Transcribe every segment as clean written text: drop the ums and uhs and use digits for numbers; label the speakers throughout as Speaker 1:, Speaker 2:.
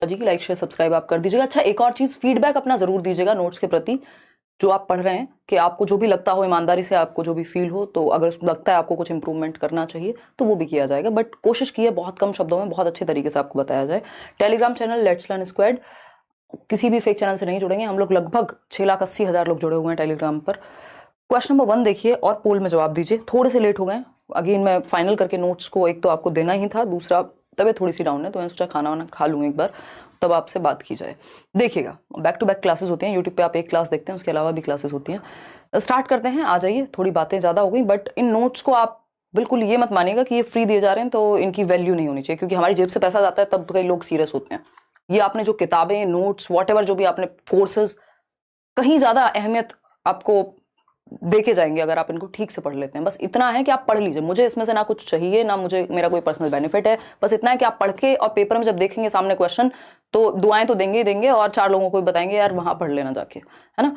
Speaker 1: जी की like share subscribe आप कर दीजिएगा। अच्छा, एक और चीज, फीडबैक अपना जरूर दीजिएगा नोट्स के प्रति जो आप पढ़ रहे हैं, कि आपको जो भी लगता हो, ईमानदारी से आपको जो भी फील हो, तो अगर लगता है आपको कुछ इंप्रूवमेंट करना चाहिए तो वो भी किया जाएगा, बट कोशिश की है बहुत कम शब्दों में बहुत अच्छे तरीके से आपको बताया जाए। Telegram channel let's learn squad, किसी भी फेक चैनल से नहीं जुड़ेंगे हम लोग, लगभग 6,80,000 लोग जुड़े हुए हैं टेलीग्राम पर। क्वेश्चन नंबर 1 देखिए और पोल में जवाब दीजिए। थोड़े से लेट हो गए, अगेन मैं फाइनल करके नोट्स को एक तो आपको देना ही था, दूसरा तबीयत थोड़ी सी डाउन है तो मैंने सोचा खाना वाना खा लूँ एक बार, तब आपसे बात की जाए। देखिएगा, बैक टू बैक क्लासेस होती हैं यूट्यूब पे, आप एक क्लास देखते हैं उसके अलावा भी क्लासेस होती हैं। स्टार्ट करते हैं, आ जाइए। थोड़ी बातें ज़्यादा हो गई, बट इन नोट्स को आप बिल्कुल ये मत मानिएगा कि ये फ्री दिए जा रहे हैं तो इनकी वैल्यू नहीं होनी चाहिए, क्योंकि हमारी जेब से पैसा जाता है तब कई लोग सीरियस होते हैं। ये आपने जो किताबें, नोट्स, वॉट जो भी आपने कोर्सेज, कहीं ज़्यादा अहमियत आपको देके जाएंगे अगर आप इनको ठीक से पढ़ लेते हैं। बस इतना है कि आप पढ़ लीजिए, मुझे इसमें से ना कुछ चाहिए ना मुझे मेरा कोई पर्सनल बेनिफिट है, बस इतना है कि आप पढ़ के और पेपर में जब देखेंगे सामने क्वेश्चन तो दुआएं तो देंगे ही देंगे और 4 लोगों को बताएंगे यार वहां पढ़ लेना जाके, है ना।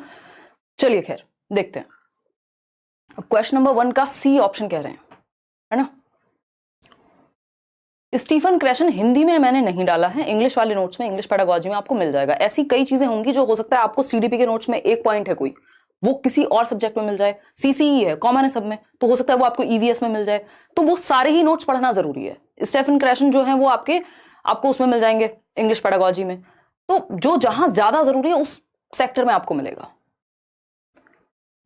Speaker 1: चलिए खैर देखते हैं। क्वेश्चन नंबर 1 का सी ऑप्शन कह रहे हैं, है ना। स्टीफन क्रैशन हिंदी में मैंने नहीं डाला है, इंग्लिश वाले नोट्स में, इंग्लिश पेडागोजी में आपको मिल जाएगा। ऐसी कई चीजें होंगी जो हो सकता है आपको सीडीपी के नोट्स में एक पॉइंट है कोई, वो किसी और सब्जेक्ट में मिल जाए। सीसीई है, कॉमन है सब में, तो हो सकता है वो आपको ईवीएस में मिल जाए। तो वो सारे ही नोट्स पढ़ना जरूरी है। स्टीफन क्रैशन जो है वो आपको उसमें मिल जाएंगे, इंग्लिश पेडागोजी में। तो जो जहां ज्यादा जरूरी है उस सेक्टर में आपको मिलेगा।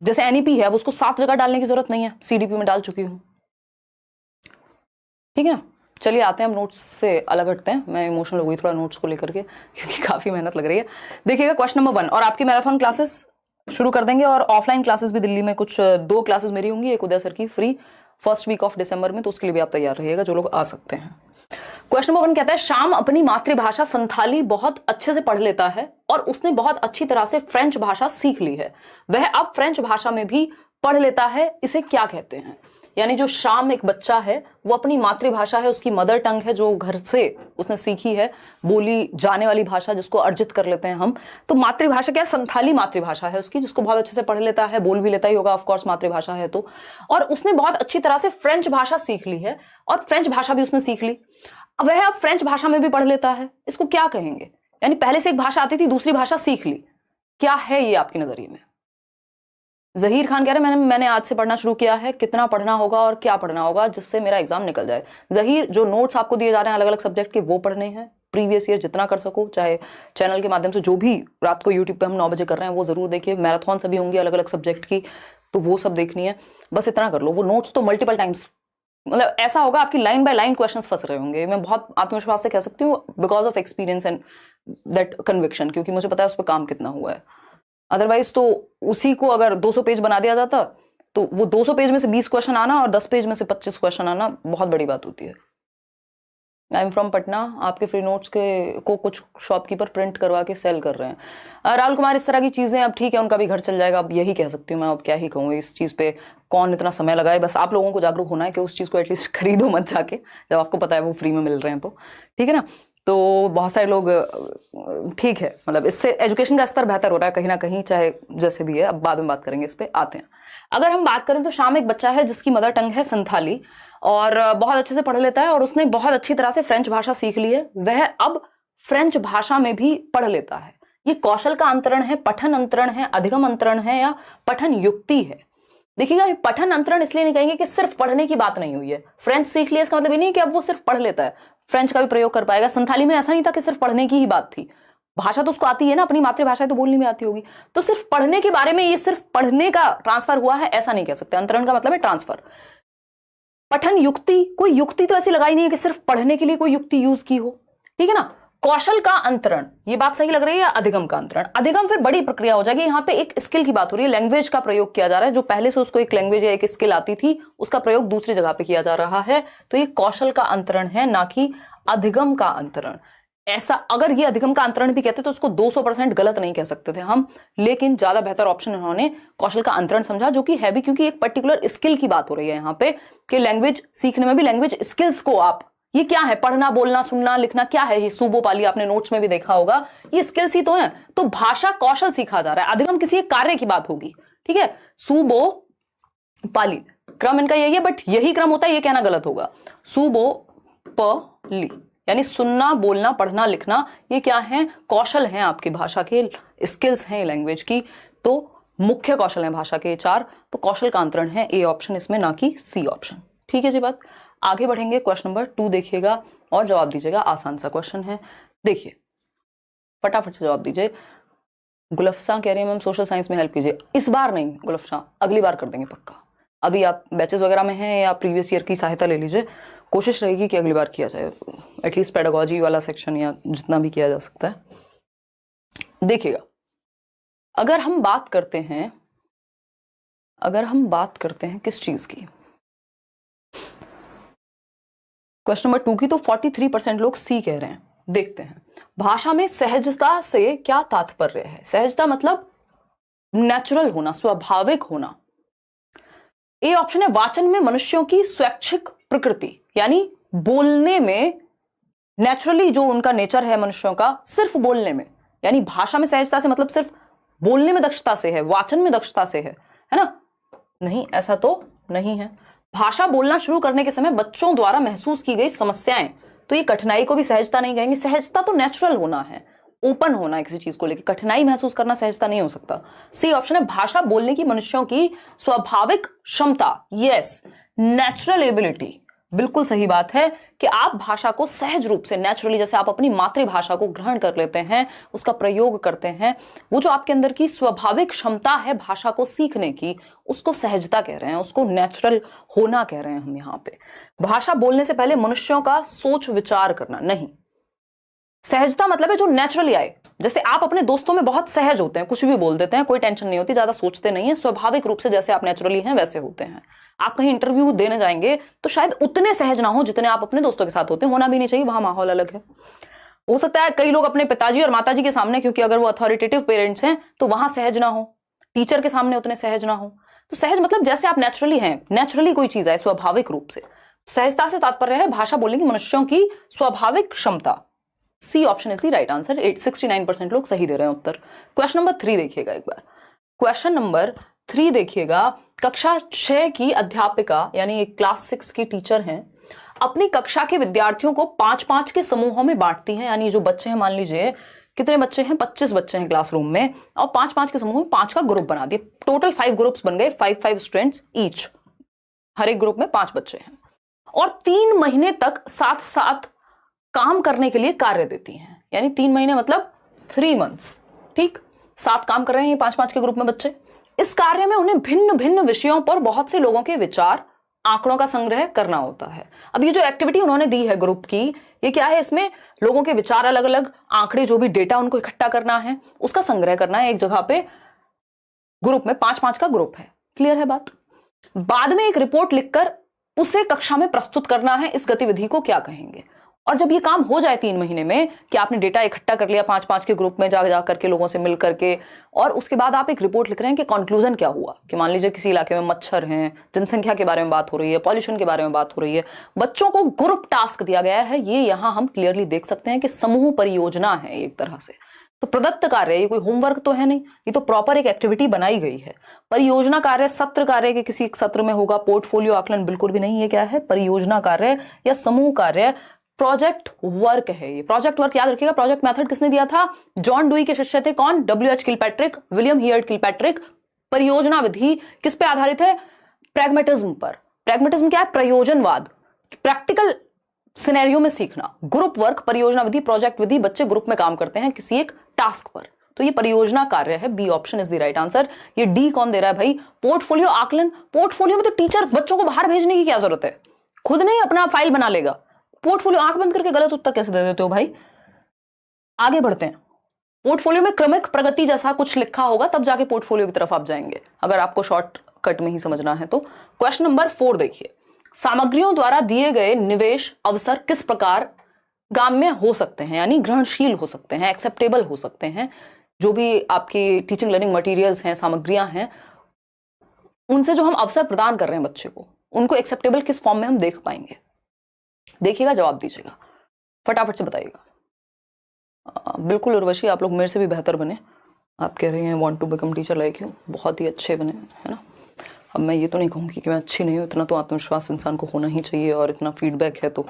Speaker 1: जैसे एनईपी है, अब उसको 7 जगह डालने की जरूरत नहीं है, सीडीपी में डाल चुकी हूं, ठीक है ना। चलिए आते हैं हम नोट्स से अलग हटते हैं, मैं इमोशनल हो गई थोड़ा नोट्स को लेकर के क्योंकि काफी मेहनत लग रही है। देखिएगा क्वेश्चन नंबर 1, और आपकी मैराथन क्लासेस शुरू कर देंगे, और ऑफलाइन क्लासेस भी दिल्ली में कुछ 2 क्लासेस मेरी होंगी, एक उदय सर की free first week of December में, तो उसके लिए भी आप तैयार रहिएगा जो लोग आ सकते हैं। क्वेश्चन नंबर 1 कहता है, श्याम अपनी मातृभाषा संथाली बहुत अच्छे से पढ़ लेता है और उसने बहुत अच्छी तरह से फ्रेंच भाषा सीख ली है, वह अब फ्रेंच भाषा में भी पढ़ लेता है, इसे क्या कहते हैं। यानी जो श्याम एक बच्चा है वो अपनी मातृभाषा है, उसकी मदर टंग है जो घर से उसने सीखी है, बोली जाने वाली भाषा जिसको अर्जित कर लेते हैं हम। तो मातृभाषा क्या है, संथाली मातृभाषा है उसकी, जिसको बहुत अच्छे से पढ़ लेता है, बोल भी लेता ही होगा ऑफकोर्स मातृभाषा है तो। और उसने बहुत अच्छी तरह से फ्रेंच भाषा सीख ली है, और फ्रेंच भाषा भी उसने सीख ली, वह अब फ्रेंच भाषा में भी पढ़ लेता है, इसको क्या कहेंगे। यानी पहले से एक भाषा आती थी, दूसरी भाषा सीख ली, क्या है ये आपके नजरिए में। जहीर खान कह रहे हैं मैंने आज से पढ़ना शुरू किया है, कितना पढ़ना होगा और क्या पढ़ना होगा जिससे मेरा एग्जाम निकल जाए। जहीर, जो नोट्स आपको दिए जा रहे हैं अलग अलग सब्जेक्ट के वो पढ़ने हैं, प्रीवियस ईयर जितना कर सको, चाहे चैनल के माध्यम से जो भी रात को यूट्यूब पे हम 9 बजे कर रहे हैं वो जरूर देखिए। मैराथन सभी होंगी अलग अलग सब्जेक्ट की, तो वो सब देखनी है, बस इतना कर लो। वो नोट्स तो मल्टीपल टाइम्स, मतलब ऐसा होगा आपकी लाइन बाय लाइन क्वेश्चंस फंस रहे होंगे। मैं बहुत आत्मविश्वास से कह सकती हूँ, because of experience and that conviction, क्योंकि मुझे पता है उस पर काम कितना हुआ है। अदरवाइज तो उसी को अगर 200 पेज बना दिया जाता तो वो 200 पेज में से 20 क्वेश्चन आना और 10 पेज में से 25 क्वेश्चन आना बहुत बड़ी बात होती है। आई एम फ्रॉम पटना, आपके फ्री नोट्स को कुछ शॉपकीपर प्रिंट करवा के सेल कर रहे हैं। राहुल कुमार, इस तरह की चीजें अब ठीक है, उनका भी घर चल जाएगा, अब यही कह सकती हूँ मैं, अब क्या ही कहूँ इस चीज पे, कौन इतना समय लगाए। बस आप लोगों को जागरूक होना है कि उस चीज को एटलीस्ट खरीदो मत जाके, जब आपको पता है वो फ्री में मिल रहे हैं तो, ठीक है ना। तो बहुत सारे लोग, ठीक है, मतलब इससे एजुकेशन का स्तर बेहतर हो रहा है कहीं ना कहीं, चाहे जैसे भी है। अब बाद में बात करेंगे इस पे, आते हैं। अगर हम बात करें तो श्याम एक बच्चा है जिसकी मदर टंग है संथाली और बहुत अच्छे से पढ़ लेता है, और उसने बहुत अच्छी तरह से फ्रेंच भाषा सीख ली है, वह अब फ्रेंच भाषा में भी पढ़ लेता है। ये कौशल का अंतरण है, पठन अंतरण है, अधिगम अंतरण है, या पठन युक्ति है। देखिएगा, पठन अंतरण इसलिए नहीं कहेंगे कि सिर्फ पढ़ने की बात नहीं हुई है। फ्रेंच सीख लिया इसका मतलब ये नहीं कि अब वो सिर्फ पढ़ लेता है, फ्रेंच का भी प्रयोग कर पाएगा। संथाली में ऐसा नहीं था कि सिर्फ पढ़ने की ही बात थी, भाषा तो उसको आती है ना, अपनी मातृभाषा है तो बोलनी भी आती होगी। तो सिर्फ पढ़ने के बारे में, ये सिर्फ पढ़ने का ट्रांसफर हुआ है ऐसा नहीं कह सकते। अंतरण का मतलब है ट्रांसफर। पठन युक्ति, कोई युक्ति तो ऐसी लगाई नहीं है कि सिर्फ पढ़ने के लिए कोई युक्ति यूज की हो, ठीक है ना। कौशल का अंतरण, ये बात सही लग रही है, या अधिगम का अंतरण। अधिगम फिर बड़ी प्रक्रिया हो जाएगी, यहाँ पे एक स्किल की बात हो रही है, लैंग्वेज का प्रयोग किया जा रहा है, जो पहले से उसको एक लैंग्वेज या एक स्किल आती थी उसका प्रयोग दूसरी जगह पे किया जा रहा है। तो ये कौशल का अंतरण है, ना कि अधिगम का अंतरण। ऐसा अगर ये अधिगम का अंतरण भी कहते तो उसको 200% गलत नहीं कह सकते थे हम, लेकिन ज्यादा बेहतर ऑप्शन इन्होंने कौशल का अंतरण समझा, जो कि है भी, क्योंकि एक पर्टिकुलर स्किल की बात हो रही है यहाँ पे, कि लैंग्वेज सीखने में भी लैंग्वेज स्किल्स को आप, ये क्या है, पढ़ना बोलना सुनना लिखना क्या है, ये सूबो पाली आपने नोट्स में भी देखा होगा, ये स्किल्स ही तो है। तो भाषा कौशल सीखा जा रहा है, अधिगम किसी एक कार्य की बात होगी, ठीक है। सूबो पाली क्रम इनका यही है, बट यही क्रम होता है ये कहना गलत होगा। सूबो प ली यानी सुनना, बोलना, पढ़ना, लिखना, ये क्या है? कौशल हैं आपकी भाषा के, स्किल्स हैं लैंग्वेज की। तो मुख्य कौशल हैं भाषा के 4, तो कौशल का अंतरण है ए ऑप्शन इसमें, ना कि सी ऑप्शन। ठीक है जी बात। आगे बढ़ेंगे, क्वेश्चन नंबर 2 देखिएगा और जवाब दीजिएगा। आसान सा क्वेश्चन है, देखिए फटाफट से जवाब दीजिए। गुलफसा कह रही है मैम सोशल साइंस में हेल्प कीजिए। इस बार नहीं गुलफसा, अगली बार कर देंगे पक्का। अभी आप बैचेस वगैरह में हैं या प्रीवियस ईयर की सहायता ले लीजिए, कोशिश रहेगी कि अगली बार किया जाए, एटलीस्ट पेडागोजी वाला सेक्शन या जितना भी किया जा सकता है। देखिएगा, अगर हम बात करते हैं किस चीज की, क्वेश्चन नंबर 2 की, तो 43% लोग सी कह रहे हैं। देखते हैं, भाषा में सहजता से क्या तात्पर्य है? सहजता मतलब नेचुरल होना, स्वाभाविक होना। ए ऑप्शन है वाचन में मनुष्यों की स्वैच्छिक प्रकृति, यानी बोलने में नेचुरली जो उनका नेचर है मनुष्यों का, सिर्फ बोलने में, यानी भाषा में सहजता से मतलब सिर्फ बोलने में दक्षता से है, वाचन में दक्षता से है ना? नहीं, ऐसा तो नहीं है। भाषा बोलना शुरू करने के समय बच्चों द्वारा महसूस की गई समस्याएं, तो ये कठिनाई को भी सहजता नहीं कहेंगे। सहजता तो नेचुरल होना है, ओपन होना है किसी चीज को लेकर, कठिनाई महसूस करना सहजता नहीं हो सकता। सी ऑप्शन है भाषा बोलने की मनुष्यों की स्वाभाविक क्षमता, यस, नेचुरल एबिलिटी। बिल्कुल सही बात है कि आप भाषा को सहज रूप से, नेचुरली, जैसे आप अपनी मातृभाषा को ग्रहण कर लेते हैं, उसका प्रयोग करते हैं, वो जो आपके अंदर की स्वाभाविक क्षमता है भाषा को सीखने की, उसको सहजता कह रहे हैं, उसको नेचुरल होना कह रहे हैं हम यहाँ पे। भाषा बोलने से पहले मनुष्यों का सोच विचार करना नहीं। सहजता मतलब है जो नेचुरली आए, जैसे आप अपने दोस्तों में बहुत सहज होते हैं, कुछ भी बोल देते हैं, कोई टेंशन नहीं होती, ज्यादा सोचते नहीं है, स्वाभाविक रूप से जैसे आप नेचुरली हैं वैसे होते हैं। आप कहीं इंटरव्यू देने जाएंगे तो शायद उतने सहज ना हो जितने आप अपने दोस्तों के साथ होते हैं, होना भी नहीं चाहिए, वहां माहौल अलग है। हो सकता है कई लोग अपने पिताजी और माताजी के सामने, क्योंकि अगर वो अथॉरिटेटिव पेरेंट्स हैं, तो वहां सहज ना हो, टीचर के सामने उतने सहज ना हो। तो सहज मतलब जैसे आप नेचुरली हैं, नेचुरली कोई चीज है स्वाभाविक रूप से। सहजता से तात्पर्य है भाषा बोलने की मनुष्यों की स्वाभाविक क्षमता। C option is the right answer. 69% लोग सही दे रहे हैं उत्तर। क्वेश्चन नंबर 3 देखिएगा एक बार। क्वेश्चन नंबर 3 देखिएगा, कक्षा 6 की अध्यापिका, यानी क्लास 6 की टीचर हैं, अपनी कक्षा के विद्यार्थियों को 5-5 के समूहों में बांटती हैं। यानी जो बच्चे हैं, मान लीजिए कितने बच्चे हैं, 25 बच्चे हैं क्लासरूम में, और 5-5 के समूह में 5 का ग्रुप बना दिए। टोटल 5 ग्रुप्स बन गए, 5-5 स्टूडेंट्स ईच, हर एक ग्रुप में 5 बच्चे हैं, और 3 महीने तक साथ साथ काम करने के लिए कार्य देती हैं। यानी 3 महीने मतलब 3 मंथ्स, ठीक, साथ काम कर रहे हैं 5-5 के ग्रुप में बच्चे। इस कार्य में उन्हें भिन्न भिन्न विषयों पर बहुत से लोगों के विचार, आंकड़ों का संग्रह करना होता है। अब ये जो एक्टिविटी उन्होंने दी है ग्रुप की, ये क्या है? इसमें लोगों के विचार, अलग अलग आंकड़े, जो भी डेटा उनको इकट्ठा करना है, उसका संग्रह करना है एक जगह पे। ग्रुप में 5-5 का ग्रुप है, क्लियर है बात? बाद में एक रिपोर्ट लिखकर उसे कक्षा में प्रस्तुत करना है। इस गतिविधि को क्या कहेंगे? और जब ये काम हो जाए 3 महीने में, कि आपने डेटा इकट्ठा कर लिया 5-5 के ग्रुप में जा करके, लोगों से मिल करके, और उसके बाद आप एक रिपोर्ट लिख रहे हैं कि कंक्लूजन क्या हुआ, कि मान लीजिए किसी इलाके में मच्छर हैं, जनसंख्या के बारे में बात हो रही है, पॉल्यूशन के बारे में बात हो रही है, बच्चों को ग्रुप टास्क दिया गया है। ये यहां हम क्लियरली देख सकते हैं कि समूह परियोजना है एक तरह से। तो प्रदत्त कार्य, ये कोई होमवर्क तो है नहीं, ये तो प्रॉपर एक एक्टिविटी बनाई गई है। परियोजना कार्य सत्र कार्य के किसी एक सत्र में होगा, पोर्टफोलियो आकलन बिल्कुल भी नहीं। ये क्या है? परियोजना कार्य या समूह कार्य, प्रोजेक्ट वर्क है। ये प्रोजेक्ट वर्क याद रखिएगा। प्रोजेक्ट मेथड किसने दिया था? जॉन डुई के शिष्य थे, कौन? W.H. Kilpatrick, William heard Kilpatrick. परियोजना विधि किस पे आधारित है? प्रैग्मेटिज्म पर। प्रैग्मेटिज्म क्या है? प्रयोजनवाद, प्रैक्टिकल सिनेरियो में सीखना। ग्रुप वर्क, परियोजना विधि, प्रोजेक्ट विधि, बच्चे ग्रुप में काम करते हैं किसी एक टास्क पर, तो ये परियोजना कार्य है। B option is the right answer. ये डी कौन दे रहा है भाई? पोर्टफोलियो आकलन। पोर्टफोलियो में तो टीचर बच्चों को बाहर भेजने की क्या जरूरत है, खुद नहीं अपना फाइल बना लेगा। पोर्टफोलियो आंख बंद करके गलत उत्तर कैसे दे देते हो भाई? आगे बढ़ते हैं। पोर्टफोलियो में क्रमिक प्रगति जैसा कुछ लिखा होगा, तब जाके पोर्टफोलियो की तरफ आप जाएंगे, अगर आपको शॉर्टकट में ही समझना है तो। क्वेश्चन नंबर 4 देखिए, सामग्रियों द्वारा दिए गए निवेश अवसर किस प्रकार गाम्य हो सकते हैं, यानी ग्रहणशील हो सकते हैं, एक्सेप्टेबल हो सकते हैं। जो भी आपकी टीचिंग लर्निंग मटेरियल्स हैं, सामग्रियां हैं, उनसे जो हम अवसर प्रदान कर रहे हैं बच्चे को, उनको एक्सेप्टेबल किस फॉर्म में हम देख पाएंगे? देखिएगा, जवाब दीजिएगा, फटाफट से बताइएगा। बिल्कुल उर्वशी, आप लोग मेरे से भी बेहतर बने। आप कह रही हैं want to become teacher like you, बहुत ही अच्छे बने, है ना। अब मैं ये तो नहीं कहूँगी कि मैं अच्छी नहीं हूँ, इतना तो आत्मविश्वास इंसान को होना ही चाहिए, और इतना फीडबैक है तो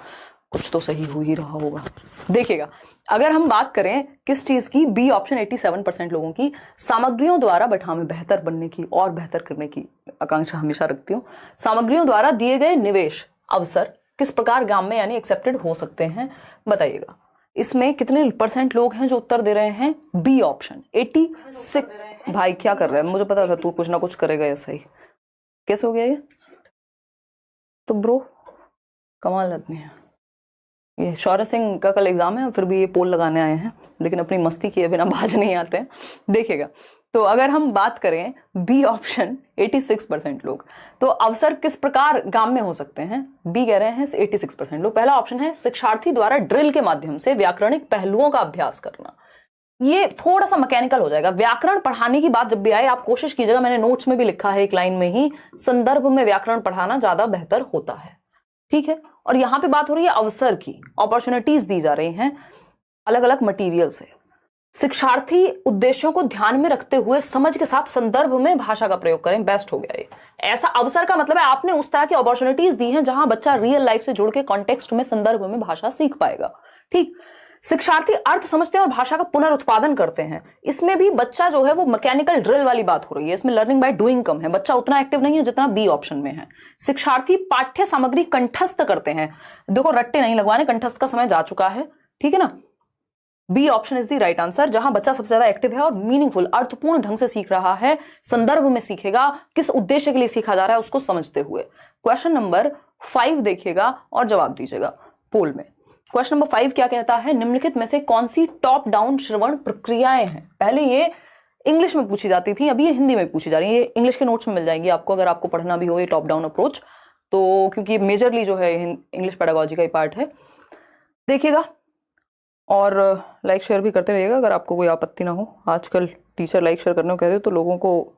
Speaker 1: कुछ तो सही हो ही रहा होगा। देखिएगा, अगर हम बात करें किस चीज की, बी ऑप्शन 87% लोगों की सामग्रियों द्वारा, बट हाँ मैं बेहतर बनने की और बेहतर करने की आकांक्षा हमेशा रखती हूँ। सामग्रियों द्वारा दिए गए निवेश अवसर किस प्रकार गांव में यानी एक्सेप्टेड हो सकते हैं, बताइएगा। इसमें कितने % लोग हैं जो उत्तर दे रहे हैं बी ऑप्शन 86। भाई क्या कर रहा है, मुझे पता था तू कुछ ना कुछ करेगा ऐसा ही। कैसे हो गया ये? तो ब्रो कमाल आदमी है ये। शौर्य सिंह का कल एग्जाम है, फिर भी ये पोल लगाने आए हैं, लेकिन अपनी मस्ती किए बिना बाज नहीं आते हैं। देखिएगा, तो अगर हम बात करें बी ऑप्शन 86% लोग, तो अवसर किस प्रकार गांव में हो सकते हैं, बी कह रहे हैं 86% लोग। पहला ऑप्शन है शिक्षार्थी द्वारा ड्रिल के माध्यम से व्याकरणिक पहलुओं का अभ्यास करना। ये थोड़ा सा मैकेनिकल हो जाएगा। व्याकरण पढ़ाने की बात जब भी आए आप कोशिश कीजिएगा, मैंने नोट्स में भी लिखा है एक लाइन में ही, संदर्भ में व्याकरण पढ़ाना ज्यादा बेहतर होता है, ठीक है। और यहां पे बात हो रही है अवसर की, अपॉर्चुनिटीज दी जा रही हैं अलग अलग मटेरियल से। शिक्षार्थी उद्देश्यों को ध्यान में रखते हुए समझ के साथ संदर्भ में भाषा का प्रयोग करें, बेस्ट हो गया ये। ऐसा अवसर का मतलब है आपने उस तरह की अपॉर्चुनिटीज दी हैं जहां बच्चा रियल लाइफ से जुड़ के कॉन्टेक्स्ट में संदर्भ में भाषा सीख पाएगा, ठीक। शिक्षार्थी अर्थ समझते हैं और भाषा का पुनरुत्पादन करते हैं। इसमें भी बच्चा जो है वो मैकेनिकल ड्रिल वाली बात हो रही है, इसमें लर्निंग बाय डूइंग कम है, बच्चा उतना एक्टिव नहीं है जितना बी ऑप्शन में है। शिक्षार्थी पाठ्य सामग्री कंठस्थ करते हैं। देखो रट्टे नहीं लगवाने, कंठस्थ का समय जा चुका है, ठीक है ना। B option is the right answer, जहां बच्चा सबसे ज्यादा एक्टिव है और मीनिंगफुल अर्थपूर्ण ढंग से सीख रहा है, संदर्भ में सीखेगा, किस उद्देश्य के लिए सीखा जा रहा है उसको समझते हुए। क्वेश्चन नंबर 5 देखिएगा और जवाब दीजिएगा पोल में। क्वेश्चन नंबर 5 क्या कहता है, निम्नलिखित में से कौन सी टॉप डाउन श्रवण प्रक्रियाएं हैं। पहले ये इंग्लिश में पूछी जाती थी, अभी ये हिंदी में पूछी जा रही है। ये इंग्लिश के नोट्स में मिल जाएंगी आपको अगर आपको पढ़ना भी हो ये टॉप डाउन अप्रोच, तो क्योंकि मेजरली जो है इंग्लिश पेडागोजी का ही पार्ट है। देखिएगा और लाइक शेयर भी करते रहिएगा अगर आपको कोई आपत्ति ना हो। आजकल टीचर लाइक शेयर करने को कहते तो लोगों को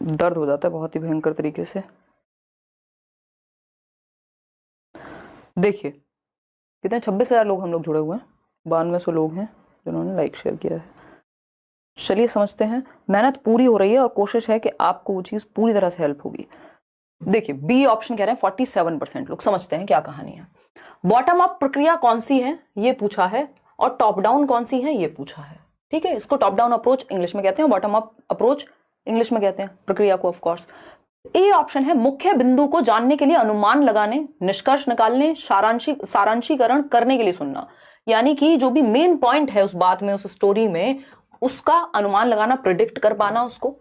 Speaker 1: दर्द हो जाता है बहुत ही भयंकर तरीके से। देखिए कितने 26,000 लोग हम लोग जुड़े हुए हैं, 9200 लोग हैं जिन्होंने लाइक शेयर किया है। चलिए समझते हैं, मेहनत पूरी हो रही है और कोशिश है कि आपको वो चीज पूरी तरह से हेल्प होगी। देखिए बी ऑप्शन कह रहे हैं 47% लोग। समझते हैं क्या कहानी है। बॉटम अप प्रक्रिया कौन सी है ये पूछा है, और टॉप डाउन कौन सी है ये पूछा है, ठीक है। इसको टॉप डाउन अप्रोच इंग्लिश में कहते हैं, बॉटम अप अप्रोच इंग्लिश में कहते हैं प्रक्रिया को, ऑफ कोर्स। ए ऑप्शन है मुख्य बिंदु को जानने के लिए अनुमान लगाने, निष्कर्ष निकालने, सारांशीकरण करने के लिए सुनना। यानी कि जो भी मेन पॉइंट है उस बात में, उस स्टोरी में, उसका अनुमान लगाना, प्रिडिक्ट कर पाना उसको।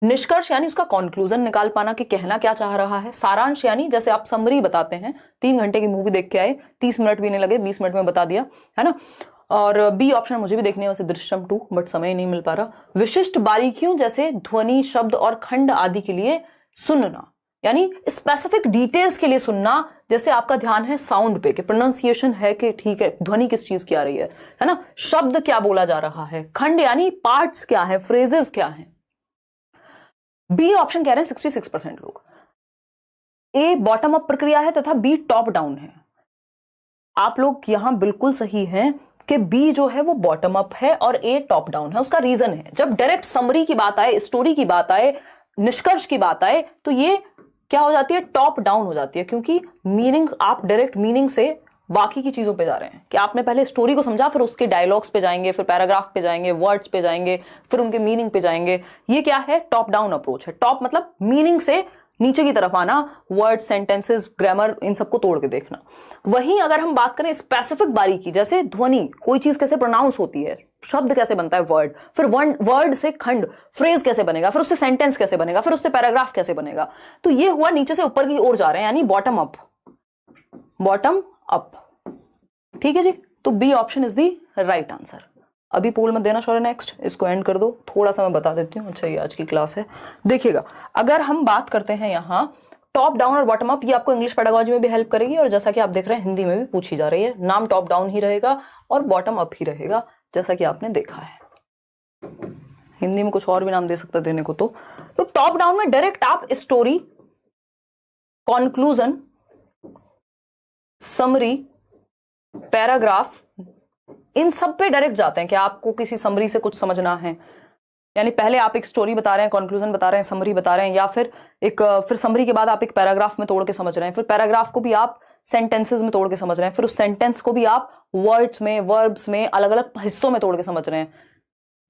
Speaker 1: निष्कर्ष यानी उसका कंक्लूजन निकाल पाना कि कहना क्या चाह रहा है। सारांश यानी जैसे आप समरी बताते हैं, 3 घंटे की मूवी देख के आए, 30 मिनट भी नहीं लगे, 20 मिनट में बता दिया, है ना। और बी ऑप्शन मुझे भी देखनी है वैसे दृश्यम 2, बट समय नहीं मिल पा रहा। विशिष्ट बारीकियों जैसे ध्वनि, शब्द और खंड आदि के लिए सुनना, यानी स्पेसिफिक डिटेल्स के लिए सुनना। जैसे आपका ध्यान है साउंड पे कि प्रोनाउंसिएशन है कि ठीक है, ध्वनि किस चीज की आ रही है ना, शब्द क्या बोला जा रहा है, खंड यानी पार्ट्स क्या है, फ्रेजेस क्या है। बी ऑप्शन कह रहे हैं 66% लोग। ए बॉटम अप प्रक्रिया है तथा बी टॉप डाउन है। आप लोग यहां बिल्कुल सही हैं कि बी जो है वो बॉटम अप है और ए टॉप डाउन है। उसका रीजन है, जब डायरेक्ट समरी की बात आए, स्टोरी की बात आए, निष्कर्ष की बात आए, तो ये क्या हो जाती है, टॉप डाउन हो जाती है। क्योंकि मीनिंग, आप डायरेक्ट मीनिंग से बाकी की चीजों पे जा रहे हैं कि आपने पहले स्टोरी को समझा, फिर उसके डायलॉग्स पे जाएंगे, फिर पैराग्राफ पे जाएंगे, वर्ड्स पे जाएंगे, फिर उनके मीनिंग पे जाएंगे। ये क्या है, टॉप डाउन अप्रोच है। टॉप मतलब मीनिंग से नीचे की तरफ आना, वर्ड, सेंटेंसेस, ग्रामर, इन सबको तोड़ के देखना। वहीं अगर हम बात करें स्पेसिफिक बारीकी, जैसे ध्वनि, कोई चीज कैसे प्रोनाउंस होती है, शब्द कैसे बनता है, वर्ड, फिर वर्ड से खंड, फ्रेज कैसे बनेगा, फिर उससे सेंटेंस कैसे बनेगा, फिर उससे पैराग्राफ कैसे बनेगा, तो ये हुआ नीचे से ऊपर की ओर जा रहे हैं, यानी बॉटम अप, बॉटम अप, ठीक है जी। तो B option is the right answer. अभी पोल मत देना शौर्य, नेक्स्ट इसको एंड कर दो, थोड़ा सा मैं बता देती हूँ। अच्छा ये आज की क्लास है। देखिएगा अगर हम बात करते हैं यहाँ टॉप डाउन और बॉटम अप, ये आपको इंग्लिश पेडागोजी में भी हेल्प करेगी, और जैसा कि आप देख रहे हैं हिंदी में भी पूछी जा रही है। नाम टॉप डाउन ही रहेगा और बॉटम अप ही रहेगा, जैसा कि आपने देखा है। हिंदी में कुछ और भी नाम दे सकता देने को। तो टॉप डाउन में डायरेक्ट आप स्टोरी, कॉन्क्लूजन, समरी, पैराग्राफ, इन सब पे डायरेक्ट जाते हैं कि आपको किसी समरी से कुछ समझना है। यानी पहले आप एक स्टोरी बता रहे हैं, कंक्लूजन बता रहे हैं, समरी बता रहे हैं, या फिर समरी के बाद आप एक पैराग्राफ में तोड़ के समझ रहे हैं, फिर पैराग्राफ को भी आप सेंटेंसेस में तोड़ के समझ रहे हैं, फिर उस सेंटेंस को भी आप वर्ड्स में, वर्ब्स में, अलग अलग हिस्सों में तोड़ के समझ रहे हैं,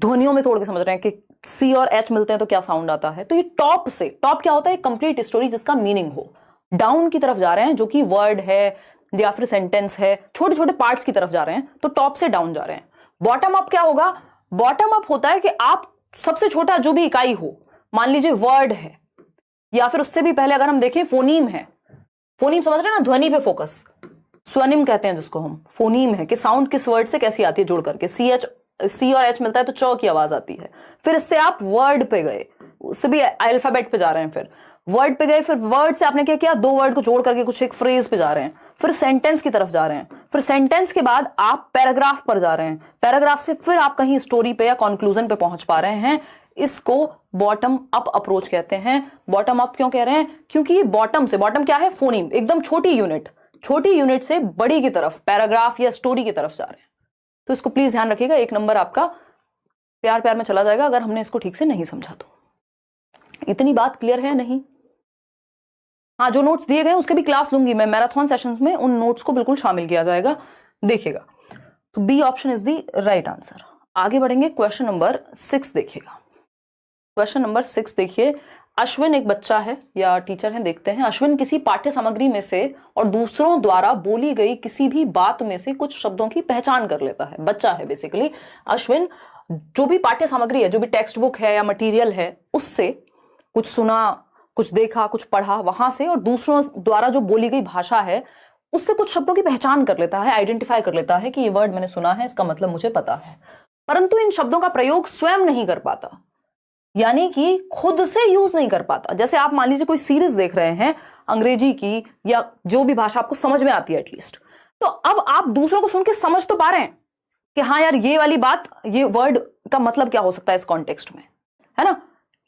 Speaker 1: ध्वनियों में तोड़ के समझ रहे हैं कि सी और एच मिलते हैं तो क्या साउंड आता है। तो ये टॉप से, टॉप क्या होता है, कंप्लीट स्टोरी जिसका मीनिंग हो। डाउन की तरफ जा रहे हैं जो कि वर्ड है या फिर सेंटेंस है, छोटे छोटे पार्ट्स की तरफ जा रहे हैं, तो टॉप से डाउन जा रहे हैं। बॉटम अप क्या होगा, बॉटम अप होता है कि आप सबसे छोटा जो भी इकाई हो, मान लीजिए वर्ड है या फिर उससे भी पहले अगर हम देखें फोनीम है, फोनीम समझ रहे हैं ना, ध्वनि पे फोकस, स्वनिम कहते हैं जिसको हम, फोनीम है कि साउंड किस वर्ड से कैसी आती है जुड़ करके, सी और एच मिलता है तो च की आवाज आती है। फिर इससे आप वर्ड पे गए, उससे भी अल्फाबेट पे जा रहे हैं, फिर वर्ड पे गए, फिर वर्ड से आपने क्या किया, दो वर्ड को जोड़ करके कुछ एक फ्रेज पे जा रहे हैं, फिर सेंटेंस की तरफ जा रहे हैं, फिर सेंटेंस के बाद आप पैराग्राफ पर जा रहे हैं, पैराग्राफ से फिर आप कहीं स्टोरी पे या कंक्लूजन पे पहुंच पा रहे हैं। इसको बॉटम अप अप्रोच कहते हैं। बॉटम अप क्यों कह रहे हैं, क्योंकि ये बॉटम से, बॉटम क्या है, फोनीम, एकदम छोटी यूनिट, छोटी यूनिट से बड़ी की तरफ, पैराग्राफ या स्टोरी की तरफ जा रहे हैं। तो इसको प्लीज ध्यान रखिएगा, 1 नंबर आपका प्यार प्यार में चला जाएगा अगर हमने इसको ठीक से नहीं समझा तो। इतनी बात क्लियर है नहीं? हाँ, जो नोट्स दिए गए उसके भी क्लास लूंगी मैं, मैराथन सेशंस में उन नोट्स को बिल्कुल शामिल किया जाएगा, देखिएगा। तो B option is the right answer. आगे बढ़ेंगे, क्वेश्चन नंबर 6 देखिएगा। क्वेश्चन नंबर 6 देखिए, अश्विन एक बच्चा है या टीचर है, देखते हैं। अश्विन किसी पाठ्य सामग्री में से और दूसरों द्वारा बोली गई किसी भी बात में से कुछ शब्दों की पहचान कर लेता है। बच्चा है बेसिकली अश्विन, जो भी पाठ्य सामग्री है, जो भी टेक्स्ट बुक है या मटेरियल है, उससे कुछ सुना, कुछ देखा, कुछ पढ़ा, वहां से और दूसरों द्वारा जो बोली गई भाषा है उससे कुछ शब्दों की पहचान कर लेता है, आइडेंटिफाई कर लेता है कि ये वर्ड मैंने सुना है, इसका मतलब मुझे पता है, परंतु इन शब्दों का प्रयोग स्वयं नहीं कर पाता, यानी कि खुद से यूज नहीं कर पाता। जैसे आप मान लीजिए कोई सीरीज देख रहे हैं अंग्रेजी की या जो भी भाषा आपको समझ में आती है एटलीस्ट, तो अब आप दूसरों को सुन के समझ तो पा रहे हैं कि हाँ यार ये वाली बात, ये वर्ड का मतलब क्या हो सकता है इस कॉन्टेक्स्ट में, है ना,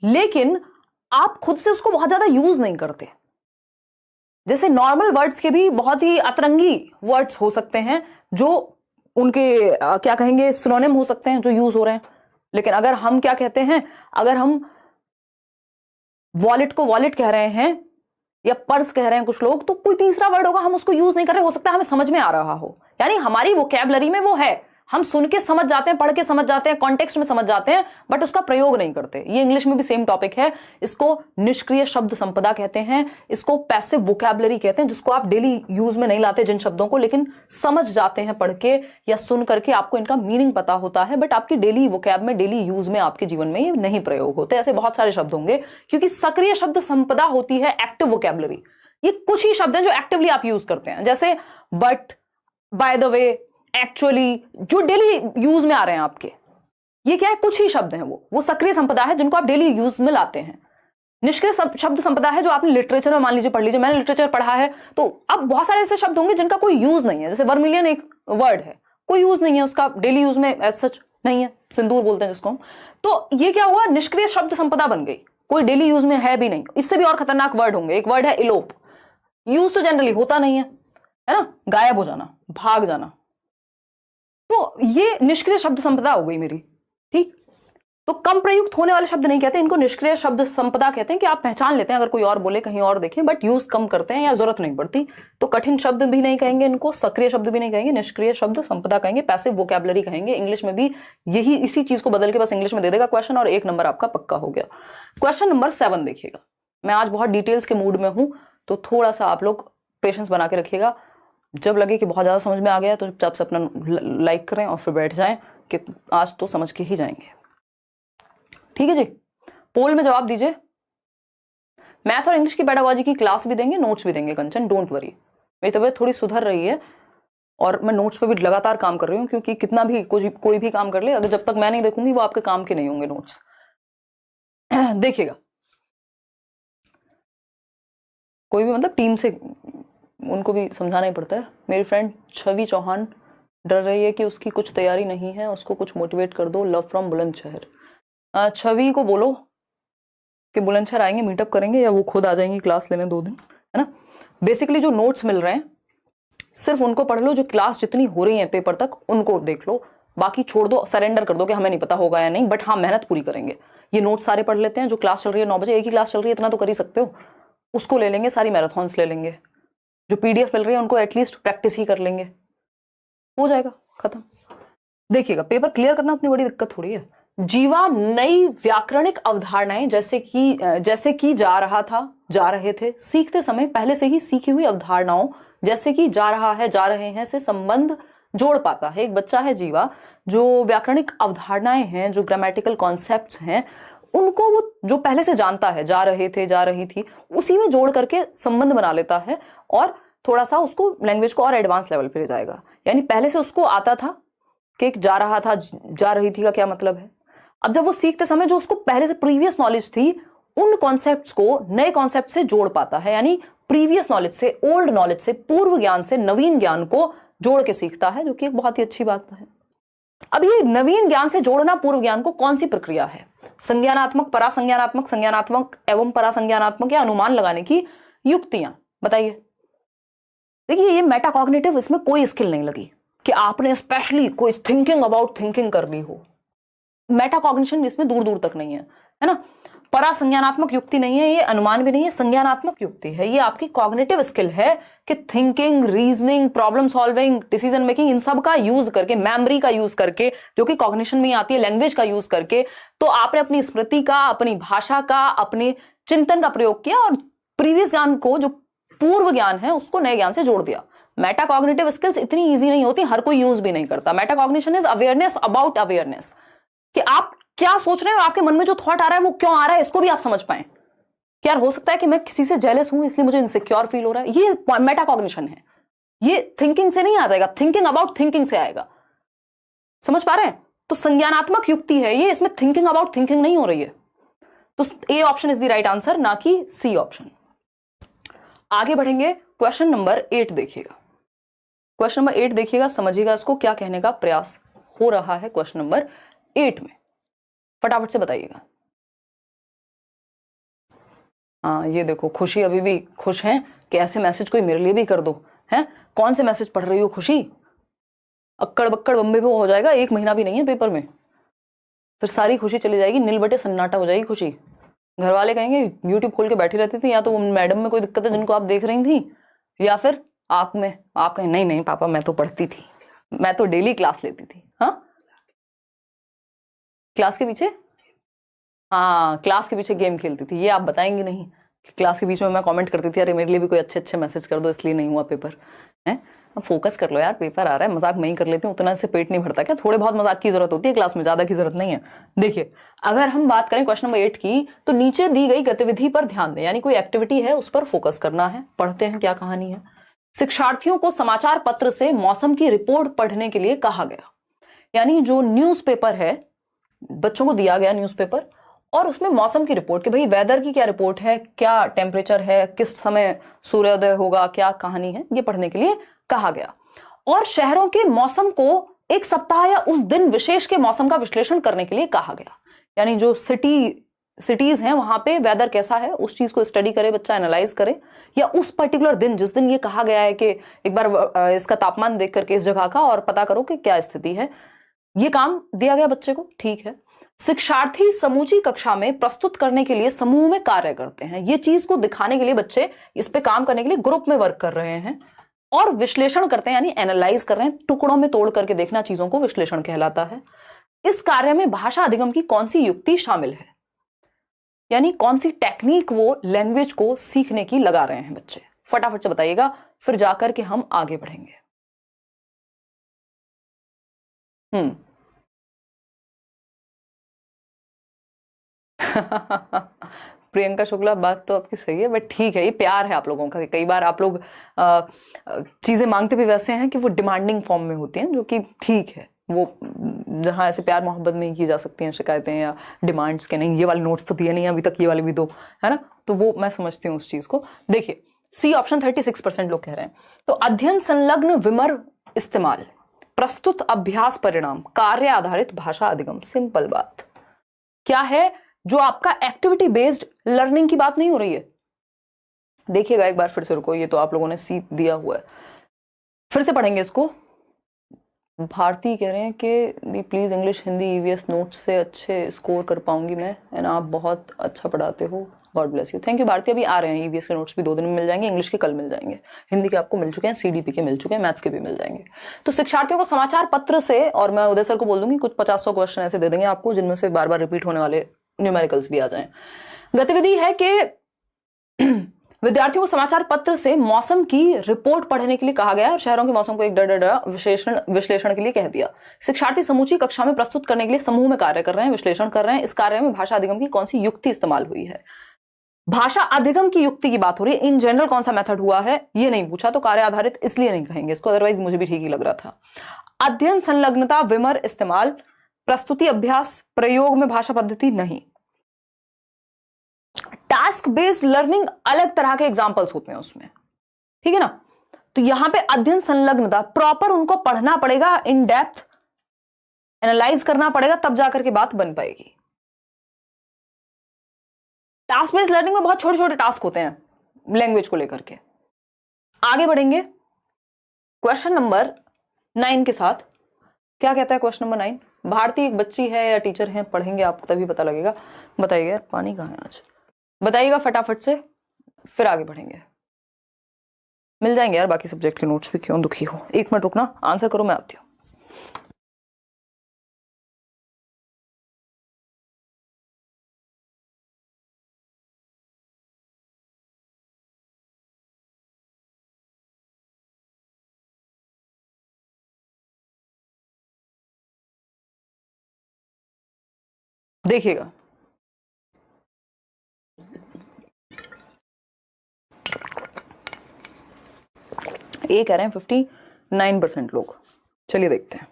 Speaker 1: लेकिन आप खुद से उसको बहुत ज्यादा यूज नहीं करते। जैसे नॉर्मल वर्ड्स के भी बहुत ही अतरंगी वर्ड्स हो सकते हैं जो उनके क्या कहेंगे, सिनोनिम हो सकते हैं जो यूज हो रहे हैं, लेकिन अगर हम क्या कहते हैं, अगर हम वॉलेट को वॉलेट कह रहे हैं या पर्स कह रहे हैं कुछ लोग, तो कोई तीसरा वर्ड होगा, हम उसको यूज नहीं कर रहे, हो सकता है हमें समझ में आ रहा हो, यानी हमारी वोकैबुलरी में वो है, हम सुन के समझ जाते हैं, पढ़ के समझ जाते हैं, कॉन्टेक्स्ट में समझ जाते हैं, बट उसका प्रयोग नहीं करते। ये इंग्लिश में भी सेम टॉपिक है, इसको निष्क्रिय शब्द संपदा कहते हैं, इसको पैसिव वोकैबुलरी कहते हैं, जिसको आप डेली यूज में नहीं लाते जिन शब्दों को, लेकिन समझ जाते हैं पढ़ के या सुन करके, आपको इनका मीनिंग पता होता है, बट आपकी डेली वोकैब में, डेली यूज में, आपके जीवन में ये नहीं प्रयोग होते। ऐसे बहुत सारे शब्द होंगे, क्योंकि सक्रिय शब्द संपदा होती है एक्टिव वोकैबुलरी। ये कुछ ही शब्द हैं जो एक्टिवली आप यूज करते हैं, जैसे but, by the way, actually, जो डेली यूज में आ रहे हैं आपके, ये क्या है, कुछ ही शब्द हैं, वो सक्रिय संपदा है जिनको आप डेली यूज में लाते हैं। निष्क्रिय शब्द संपदा है जो आपने लिटरेचर में, मान लीजिए पढ़ लीजिए, मैंने लिटरेचर पढ़ा है, तो अब बहुत सारे ऐसे शब्द होंगे जिनका कोई यूज नहीं है, जैसे वर्मिलियन एक वर्ड है, कोई यूज नहीं है उसका, डेली यूज में एज सच नहीं है, सिंदूर बोलते हैं जिसको हम, तो ये क्या हुआ, निष्क्रिय शब्द संपदा बन गई, कोई डेली यूज में है भी नहीं। इससे भी और खतरनाक वर्ड होंगे, एक वर्ड है इलोप, यूज तो जनरली होता नहीं है ना, गायब हो जाना, भाग जाना, तो ये निष्क्रिय शब्द संपदा हो गई मेरी, ठीक। तो कम प्रयुक्त होने वाले शब्द नहीं कहते, इनको निष्क्रिय शब्द संपदा कहते हैं, कि आप पहचान लेते हैं अगर कोई और बोले, कहीं और देखें, बट यूज कम करते हैं या जरूरत नहीं पड़ती। तो कठिन शब्द भी नहीं कहेंगे इनको, सक्रिय शब्द भी नहीं कहेंगे, निष्क्रिय शब्द संपदा कहेंगे, पैसिव वोकैबुलरी कहेंगे। इंग्लिश में भी यही, इसी चीज को बदल के बस इंग्लिश में दे देगा क्वेश्चन, और 1 नंबर आपका पक्का हो गया। क्वेश्चन नंबर 7 देखिएगा। मैं आज बहुत डिटेल्स के मूड में हूं, तो थोड़ा सा आप लोग पेशेंस बना के रखिएगा। जब लगे कि बहुत ज्यादा समझ में आ गया तो चुपचाप से अपना लाइक करें और फिर बैठ जाएं कि आज तो समझ के ही जाएंगे, ठीक है जी। पोल में जवाब दीजिए। मैथ और इंग्लिश की पेडागोजी की क्लास भी देंगे, नोट्स भी देंगे कंचन, डोंट वरी। मेरी तबीयत थोड़ी सुधर रही है और मैं नोट्स पे भी लगातार काम कर रही हूँ, क्योंकि कितना भी कोई भी काम कर ले, अगर जब तक मैं नहीं देखूंगी वो आपके काम के नहीं होंगे नोट्स। देखिएगा, कोई भी मतलब टीम से उनको भी समझाना ही पड़ता है। मेरी फ्रेंड छवि चौहान डर रही है कि उसकी कुछ तैयारी नहीं है, उसको कुछ मोटिवेट कर दो। Love from Bulandshahr. छवि को बोलो कि बुलंदशहर आएंगे, मीटअप करेंगे, या वो खुद आ जाएंगी क्लास लेने 2 दिन, है ना। बेसिकली जो नोट्स मिल रहे हैं सिर्फ उनको पढ़ लो, जो क्लास जितनी हो रही है पेपर तक उनको देख लो, बाकी छोड़ दो, सरेंडर कर दो कि हमें नहीं पता होगा या नहीं, बट हाँ मेहनत पूरी करेंगे। ये नोट्स सारे पढ़ लेते हैं, जो क्लास चल रही है 9 बजे, एक ही क्लास चल रही है, इतना तो कर ही सकते हो, उसको ले लेंगे, सारी मैराथन्स ले लेंगे, जो पीडीएफ मिल रही है उनको एटलीस्ट प्रैक्टिस ही कर लेंगे, हो जाएगा खत्म। देखिएगा, पेपर क्लियर करना उतनी बड़ी दिक्कत थोड़ी है। जीवा नई व्याकरणिक अवधारणाएं जैसे कि जा रहा था, जा रहे थे, सीखते समय पहले से ही सीखी हुई अवधारणाओं जैसे कि जा रहा है, जा रहे हैं से संबंध जोड़ पाता है। एक बच्चा है जीवा जो व्याकरणिक अवधारणाएं हैं, जो ग्रामेटिकल कॉन्सेप्ट्स हैं, उनको वो जो पहले से जानता है, जा रहे थे, जा रही थी, उसी में जोड़ करके संबंध बना लेता है और थोड़ा सा उसको लैंग्वेज को और एडवांस लेवल पे ले जाएगा। यानी पहले से उसको आता था कि जा रहा था, जा रही थी का क्या मतलब है। अब जब वो सीखते समय जो उसको पहले से प्रीवियस नॉलेज थी, उन कॉन्सेप्ट्स को नए कॉन्सेप्ट से जोड़ पाता है। यानी प्रीवियस नॉलेज से, ओल्ड नॉलेज से, पूर्व ज्ञान से नवीन ज्ञान को जोड़ के सीखता है, जो कि एक बहुत ही अच्छी बात है। अब ये नवीन ज्ञान से जोड़ना पूर्व ज्ञान को कौन सी प्रक्रिया है? संज्ञानात्मक, परासंज्ञानात्मक, संज्ञानात्मक एवं परासंज्ञानात्मक, या अनुमान लगाने की युक्तियां? बताइए। देखिए, ये मेटाकॉग्निटिव, इसमें कोई स्किल नहीं लगी कि आपने स्पेशली कोई थिंकिंग अबाउट थिंकिंग कर ली हो। मेटाकॉग्निशन इसमें दूर दूर तक नहीं है, है ना। परासंज्ञानात्मक युक्ति नहीं है, ये अनुमान भी नहीं है, संज्ञानात्मक युक्ति है। ये आपकी कॉग्निटिव स्किल है कि thinking, reasoning, problem solving, decision making, इन सब का यूज करके, मेमोरी का यूज करके, जो कि कॉग्निशन में आती है, लैंग्वेज का यूज करके, तो आपने अपनी स्मृति का, अपनी भाषा का, अपने चिंतन का प्रयोग किया और प्रीवियस ज्ञान को, जो पूर्व ज्ञान है, उसको नए ज्ञान से जोड़ दिया। मेटाकॉग्निटिव स्किल्स इतनी ईजी नहीं होती, हर कोई यूज भी नहीं करता। Metacognition is awareness about awareness, कि आप क्या सोच रहे हैं और आपके मन में जो थॉट आ रहा है वो क्यों आ रहा है, इसको भी आप समझ पाए। कि यार हो सकता है कि मैं किसी से जेलस हूं इसलिए मुझे इनसिक्योर फील हो रहा है, ये मेटाकॉग्निशन है। ये थिंकिंग से नहीं आ जाएगा, थिंकिंग अबाउट थिंकिंग से आएगा। समझ पा रहे हैं? तो संज्ञानात्मक युक्ति है ये, इसमें थिंकिंग अबाउट थिंकिंग नहीं हो रही है। तो A option is the right answer, ना कि सी ऑप्शन। आगे बढ़ेंगे, क्वेश्चन नंबर 8 देखिएगा। क्वेश्चन नंबर 8 देखिएगा, समझिएगा इसको, क्या कहने का प्रयास हो रहा है क्वेश्चन नंबर 8 में। फटाफट से बताइएगा। हाँ, ये देखो, खुशी अभी भी खुश हैं कि ऐसे मैसेज कोई मेरे लिए भी कर दो। हैं, कौन से मैसेज पढ़ रही हो खुशी? अक्कड़ बक्कड़ बम्बे पे हो जाएगा, 1 महीना भी नहीं है पेपर में, फिर सारी खुशी चली जाएगी, नील बटे सन्नाटा हो जाएगी खुशी। घर वाले कहेंगे यूट्यूब खोल के बैठी रहती थी, या तो मैडम में कोई दिक्कत है जिनको आप देख रही थी, या फिर आप में, आप कहें नहीं नहीं पापा मैं तो पढ़ती थी, मैं तो डेली क्लास लेती थी। हाँ, क्लास के पीछे, हाँ क्लास के पीछे गेम खेलती थी, ये आप बताएंगे नहीं कि क्लास के बीच में मैं कमेंट करती थी, अरे मेरे लिए भी कोई अच्छे अच्छे मैसेज कर दो इसलिए नहीं हुआ पेपर। है, अब फोकस कर लो यार, पेपर आ रहा है, मजाक मैं ही कर लेती हूँ, उतना से पेट नहीं भरता क्या? थोड़े बहुत मजाक की जरूरत होती है क्लास में, ज्यादा की जरूरत नहीं है। देखिए, अगर हम बात करें क्वेश्चन नंबर 8 की, तो नीचे दी गई गतिविधि पर ध्यान दें, यानी कोई एक्टिविटी है उस पर फोकस करना है। पढ़ते हैं क्या कहानी है। शिक्षार्थियों को समाचार पत्र से मौसम की रिपोर्ट पढ़ने के लिए कहा गया। यानी जो न्यूज़पेपर है, बच्चों को दिया गया न्यूज़पेपर, और उसमें मौसम की रिपोर्ट, कि भाई वेदर की क्या रिपोर्ट है, क्या टेम्परेचर है, किस समय सूर्योदय होगा, क्या कहानी है, ये पढ़ने के लिए कहा गया। और शहरों के मौसम को एक सप्ताह या उस दिन विशेष के मौसम का विश्लेषण करने के लिए कहा गया। यानी जो सिटीज हैं वहां पे वेदर कैसा है, उस चीज को स्टडी करे बच्चा, एनालाइज करे, या उस पर्टिकुलर दिन, जिस दिन ये कहा गया है कि एक बार इसका तापमान देख करके इस जगह का और पता करो कि क्या स्थिति है, ये काम दिया गया बच्चे को। ठीक है, शिक्षार्थी समूची कक्षा में प्रस्तुत करने के लिए समूह में कार्य करते हैं। ये चीज को दिखाने के लिए बच्चे इस पे काम करने के लिए ग्रुप में वर्क कर रहे हैं और विश्लेषण करते हैं, यानी एनालाइज कर रहे हैं, टुकड़ों में तोड़ करके देखना चीजों को विश्लेषण कहलाता है। इस कार्य में भाषा अधिगम की कौन सी युक्ति शामिल है, यानी कौन सी टेक्निक वो लैंग्वेज को सीखने की लगा रहे हैं बच्चे? फटाफट से बताइएगा, फिर जाकर के हम आगे बढ़ेंगे। प्रियंका शुक्ला, बात तो आपकी सही है, बट ठीक है, ये प्यार है आप लोगों का। कई बार आप लोग चीजें मांगते भी वैसे हैं कि वो डिमांडिंग फॉर्म में होती हैं, जो कि ठीक है, वो जहाँ ऐसे प्यार मोहब्बत में ही की जा सकती हैं शिकायतें या डिमांड्स के, नहीं ये वाले नोट्स तो दिए नहीं अभी तक, ये वाले भी दो, है ना, तो वो मैं समझती हूँ उस चीज को। देखिए, सी ऑप्शन 36% लोग कह रहे हैं। तो अध्ययन संलग्न विमर इस्तेमाल, प्रस्तुत अभ्यास परिणाम, कार्य आधारित भाषा अधिगम। सिंपल बात क्या है, जो आपका एक्टिविटी बेस्ड लर्निंग की बात नहीं हो रही है। देखिएगा एक बार फिर से, रुको, ये तो आप लोगों ने सी दिया हुआ है, फिर से पढ़ेंगे इसको। भारती कह रहे हैं कि please English Hindi EVS notes से अच्छे स्कोर कर पाऊंगी मैं, एंड आप बहुत अच्छा पढ़ाते हो, God bless you, thank you Bharti. अभी आ रहे हैं ईवीएस के नोट्स भी 2 दिन में मिल जाएंगे, इंग्लिश के कल मिल जाएंगे, हिंदी के आपको मिल चुके हैं, सीडीपी के मिल चुके हैं, मैथ्स के भी मिल जाएंगे। तो शिक्षार्थियों को समाचार पत्र से, और मैं उदय सर को बोल दूंगी कुछ 50-100 क्वेश्चन ऐसे दे देंगे आपको जिनमें से बार बार रिपीट होने वाले न्यूमेरिकल्स भी आ जाएं। गतिविधि है कि विद्यार्थियों को समाचार पत्र से मौसम की रिपोर्ट पढ़ने के लिए कहा गया और शहरों के मौसम को एक विश्लेषण के लिए कह दिया। शिक्षार्थी समूची कक्षा में प्रस्तुत करने के लिए समूह में कार्य कर रहे हैं, विश्लेषण कर रहे हैं। इस कार्य में भाषा अधिगम की कौन सी युक्ति इस्तेमाल हुई है? भाषा अधिगम की युक्ति की बात हो रही है, इन जनरल कौन सा मेथड हुआ है ये नहीं पूछा, तो कार्य आधारित इसलिए नहीं कहेंगे इसको, अदरवाइज मुझे भी ठीक ही लग रहा था। अध्ययन, संलग्नता, विमर, इस्तेमाल, प्रस्तुति, अभ्यास, प्रयोग में भाषा पद्धति नहीं। टास्क बेस्ड लर्निंग अलग तरह के एग्जांपल्स होते हैं उसमें, ठीक है ना। तो यहां पे अध्ययन संलग्नता प्रॉपर उनको पढ़ना पड़ेगा, इन डेप्थ एनालाइज करना पड़ेगा, तब जाकर के बात बन पाएगी। टास्क बेस्ड लर्निंग में बहुत छोटे छोटे टास्क होते हैं लैंग्वेज को लेकर के। आगे बढ़ेंगे क्वेश्चन नंबर 9 के साथ। क्या कहता है क्वेश्चन नंबर 9? भारती एक बच्ची है या टीचर है, पढ़ेंगे आपको तभी पता लगेगा। बताइए यार, पानी कहाँ है आज? बताइएगा फटाफट से, फिर आगे बढ़ेंगे। मिल जाएंगे यार बाकी सब्जेक्ट के नोट्स भी, क्यों दुखी हो। 1 मिनट रुकना, आंसर करो, मैं आती हूँ। देखिएगा, ये कह रहे हैं 59% लोग। चलिए देखते हैं।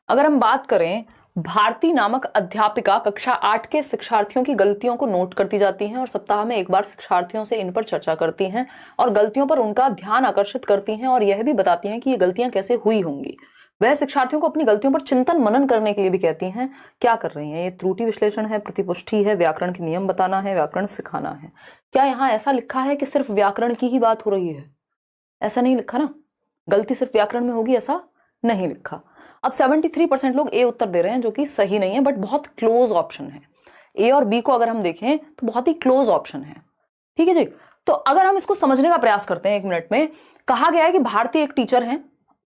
Speaker 1: अगर हम बात करें, भारती नामक अध्यापिका कक्षा 8 के शिक्षार्थियों की गलतियों को नोट करती जाती हैं और सप्ताह में एक बार शिक्षार्थियों से इन पर चर्चा करती हैं और गलतियों पर उनका ध्यान आकर्षित करती हैं और यह भी बताती हैं कि ये गलतियां कैसे हुई होंगी। वह शिक्षार्थियों को अपनी गलतियों पर चिंतन मनन करने के लिए भी कहती हैं। क्या कर रही हैं ये? त्रुटि विश्लेषण है, प्रतिपुष्टि है, व्याकरण के नियम बताना है, व्याकरण सिखाना है। क्या यहाँ ऐसा लिखा है कि सिर्फ व्याकरण की ही बात हो रही है? ऐसा नहीं लिखा ना, गलती सिर्फ व्याकरण में होगी ऐसा नहीं लिखा। अब 73% लोग ए उत्तर दे रहे हैं, जो कि सही नहीं है, बट बहुत क्लोज ऑप्शन है। ए और बी को अगर हम देखें तो बहुत ही क्लोज ऑप्शन है, ठीक है जी। तो अगर हम इसको समझने का प्रयास करते हैं 1 मिनट में, कहा गया है कि भारती एक टीचर हैं,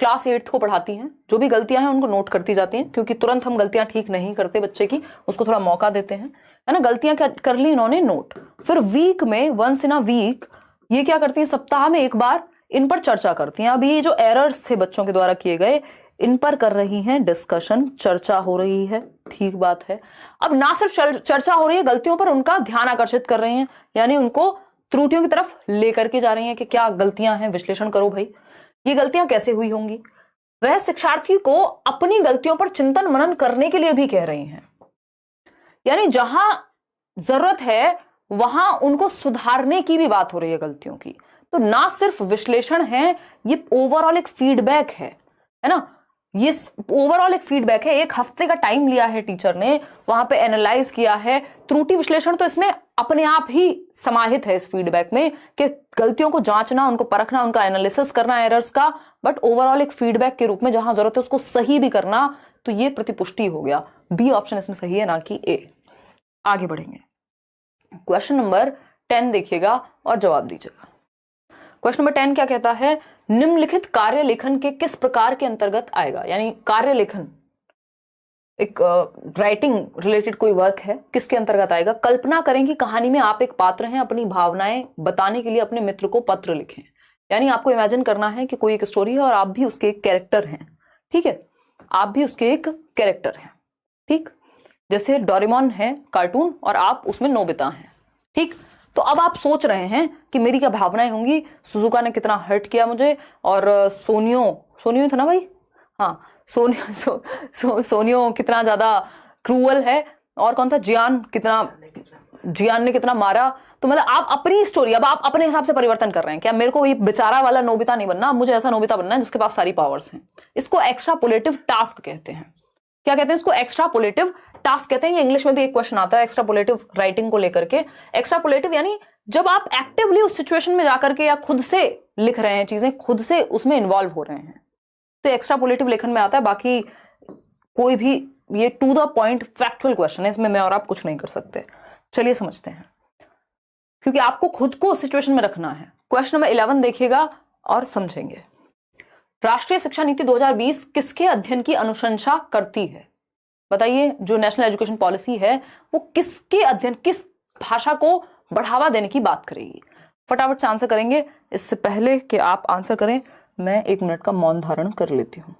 Speaker 1: क्लास 8 को पढ़ाती हैं, जो भी गलतियां हैं उनको नोट करती जाती हैं, क्योंकि तुरंत हम गलतियां ठीक नहीं करते बच्चे की, उसको थोड़ा मौका देते हैं, है ना। गलतियां कर ली इन्होंने नोट, फिर वीक में, वंस इन अ वीक, ये क्या करती है, सप्ताह में एक बार इन पर चर्चा करती हैं। अब ये जो एरर्स थे बच्चों के द्वारा किए गए, इन पर कर रही हैं डिस्कशन, चर्चा हो रही है, ठीक बात है। अब ना सिर्फ चर्चा हो रही है, गलतियों पर उनका ध्यान आकर्षित कर रही हैं, यानी उनको त्रुटियों की तरफ लेकर के जा रही हैं कि क्या गलतियां हैं, विश्लेषण करो भाई, ये गलतियां कैसे हुई होंगी। वह शिक्षार्थी को अपनी गलतियों पर चिंतन मनन करने के लिए भी कह रही हैं, यानी जहां जरूरत है वहां उनको सुधारने की भी बात हो रही है गलतियों की। तो ना सिर्फ विश्लेषण है, ये ओवरऑल एक फीडबैक है ना। ये ओवरऑल एक फीडबैक है। 1 हफ्ते का टाइम लिया है टीचर ने, वहां पे एनालाइज किया है। त्रुटि विश्लेषण तो इसमें अपने आप ही समाहित है इस फीडबैक में, कि गलतियों को जांचना, उनको परखना, उनका एनालिसिस करना एरर्स का, बट ओवरऑल एक फीडबैक के रूप में जहां जरूरत है उसको सही भी करना। तो ये प्रतिपुष्टि हो गया, बी ऑप्शन इसमें सही है, ना कि ए। आगे बढ़ेंगे, क्वेश्चन नंबर 10 देखिएगा और जवाब दीजिएगा। क्वेश्चन नंबर 10 क्या कहता है? निम्नलिखित कार्य लेखन के किस प्रकार के अंतर्गत आएगा? यानी कार्य लेखन एक राइटिंग रिलेटेड कोई वर्क है, किसके अंतर्गत आएगा? कल्पना करें कि कहानी में आप एक पात्र हैं, अपनी भावनाएं बताने के लिए अपने मित्र को पत्र लिखें। यानी आपको इमेजिन करना है कि कोई एक स्टोरी है और आप भी उसके एक कैरेक्टर हैं, ठीक है, आप भी उसके एक कैरेक्टर हैं, ठीक। जैसे डोरेमोन है कार्टून और आप उसमें नोबिता हैं, ठीक। तो अब आप सोच रहे हैं कि मेरी क्या भावनाएं होंगी, सुजुका ने कितना हर्ट किया मुझे, और सोनियो था ना भाई, हाँ, सोनियो कितना ज्यादा क्रूअल है, और कौन था, जियान ने कितना मारा। तो मतलब आप अपनी स्टोरी अब आप अपने हिसाब से परिवर्तन कर रहे हैं। क्या मेरे को ये बेचारा वाला नोबिता नहीं बनना, मुझे ऐसा नोबिता बनना है जिसके पास सारी पावर्स हैं। इसको एक्स्ट्रापोलेटिव टास्क कहते हैं। क्या कहते हैं इसको? एक्स्ट्रापोलेटिव टास्क कहते हैं। ये इंग्लिश में भी एक क्वेश्चन आता है एक्स्ट्रापोलेटिव राइटिंग को लेकर के। एक्स्ट्रापोलेटिव यानी जब आप एक्टिवली उस सिचुएशन में जाकर के या खुद से लिख रहे हैं चीजें, खुद से उसमें इन्वॉल्व हो रहे हैं, तो एक्स्ट्रापोलेटिव लेखन में आता है। बाकी कोई भी ये to the point factual question है, इसमें मैं और आप कुछ नहीं कर सकते। चलिए समझते हैं। क्योंकि आपको खुद को सिचुएशन में रखना है। क्वेश्चन नंबर 11 देखिएगा और समझेंगे। राष्ट्रीय शिक्षा नीति 2020 किसके अध्ययन की अनुशंसा करती है? बताइए, जो नेशनल एजुकेशन पॉलिसी है वो किसके अध्ययन, किस भाषा को बढ़ावा देने की बात करेगी? फटाफट से आंसर करेंगे। इससे पहले कि आप आंसर करें, मैं 1 मिनट का मौन धारण कर लेती हूं,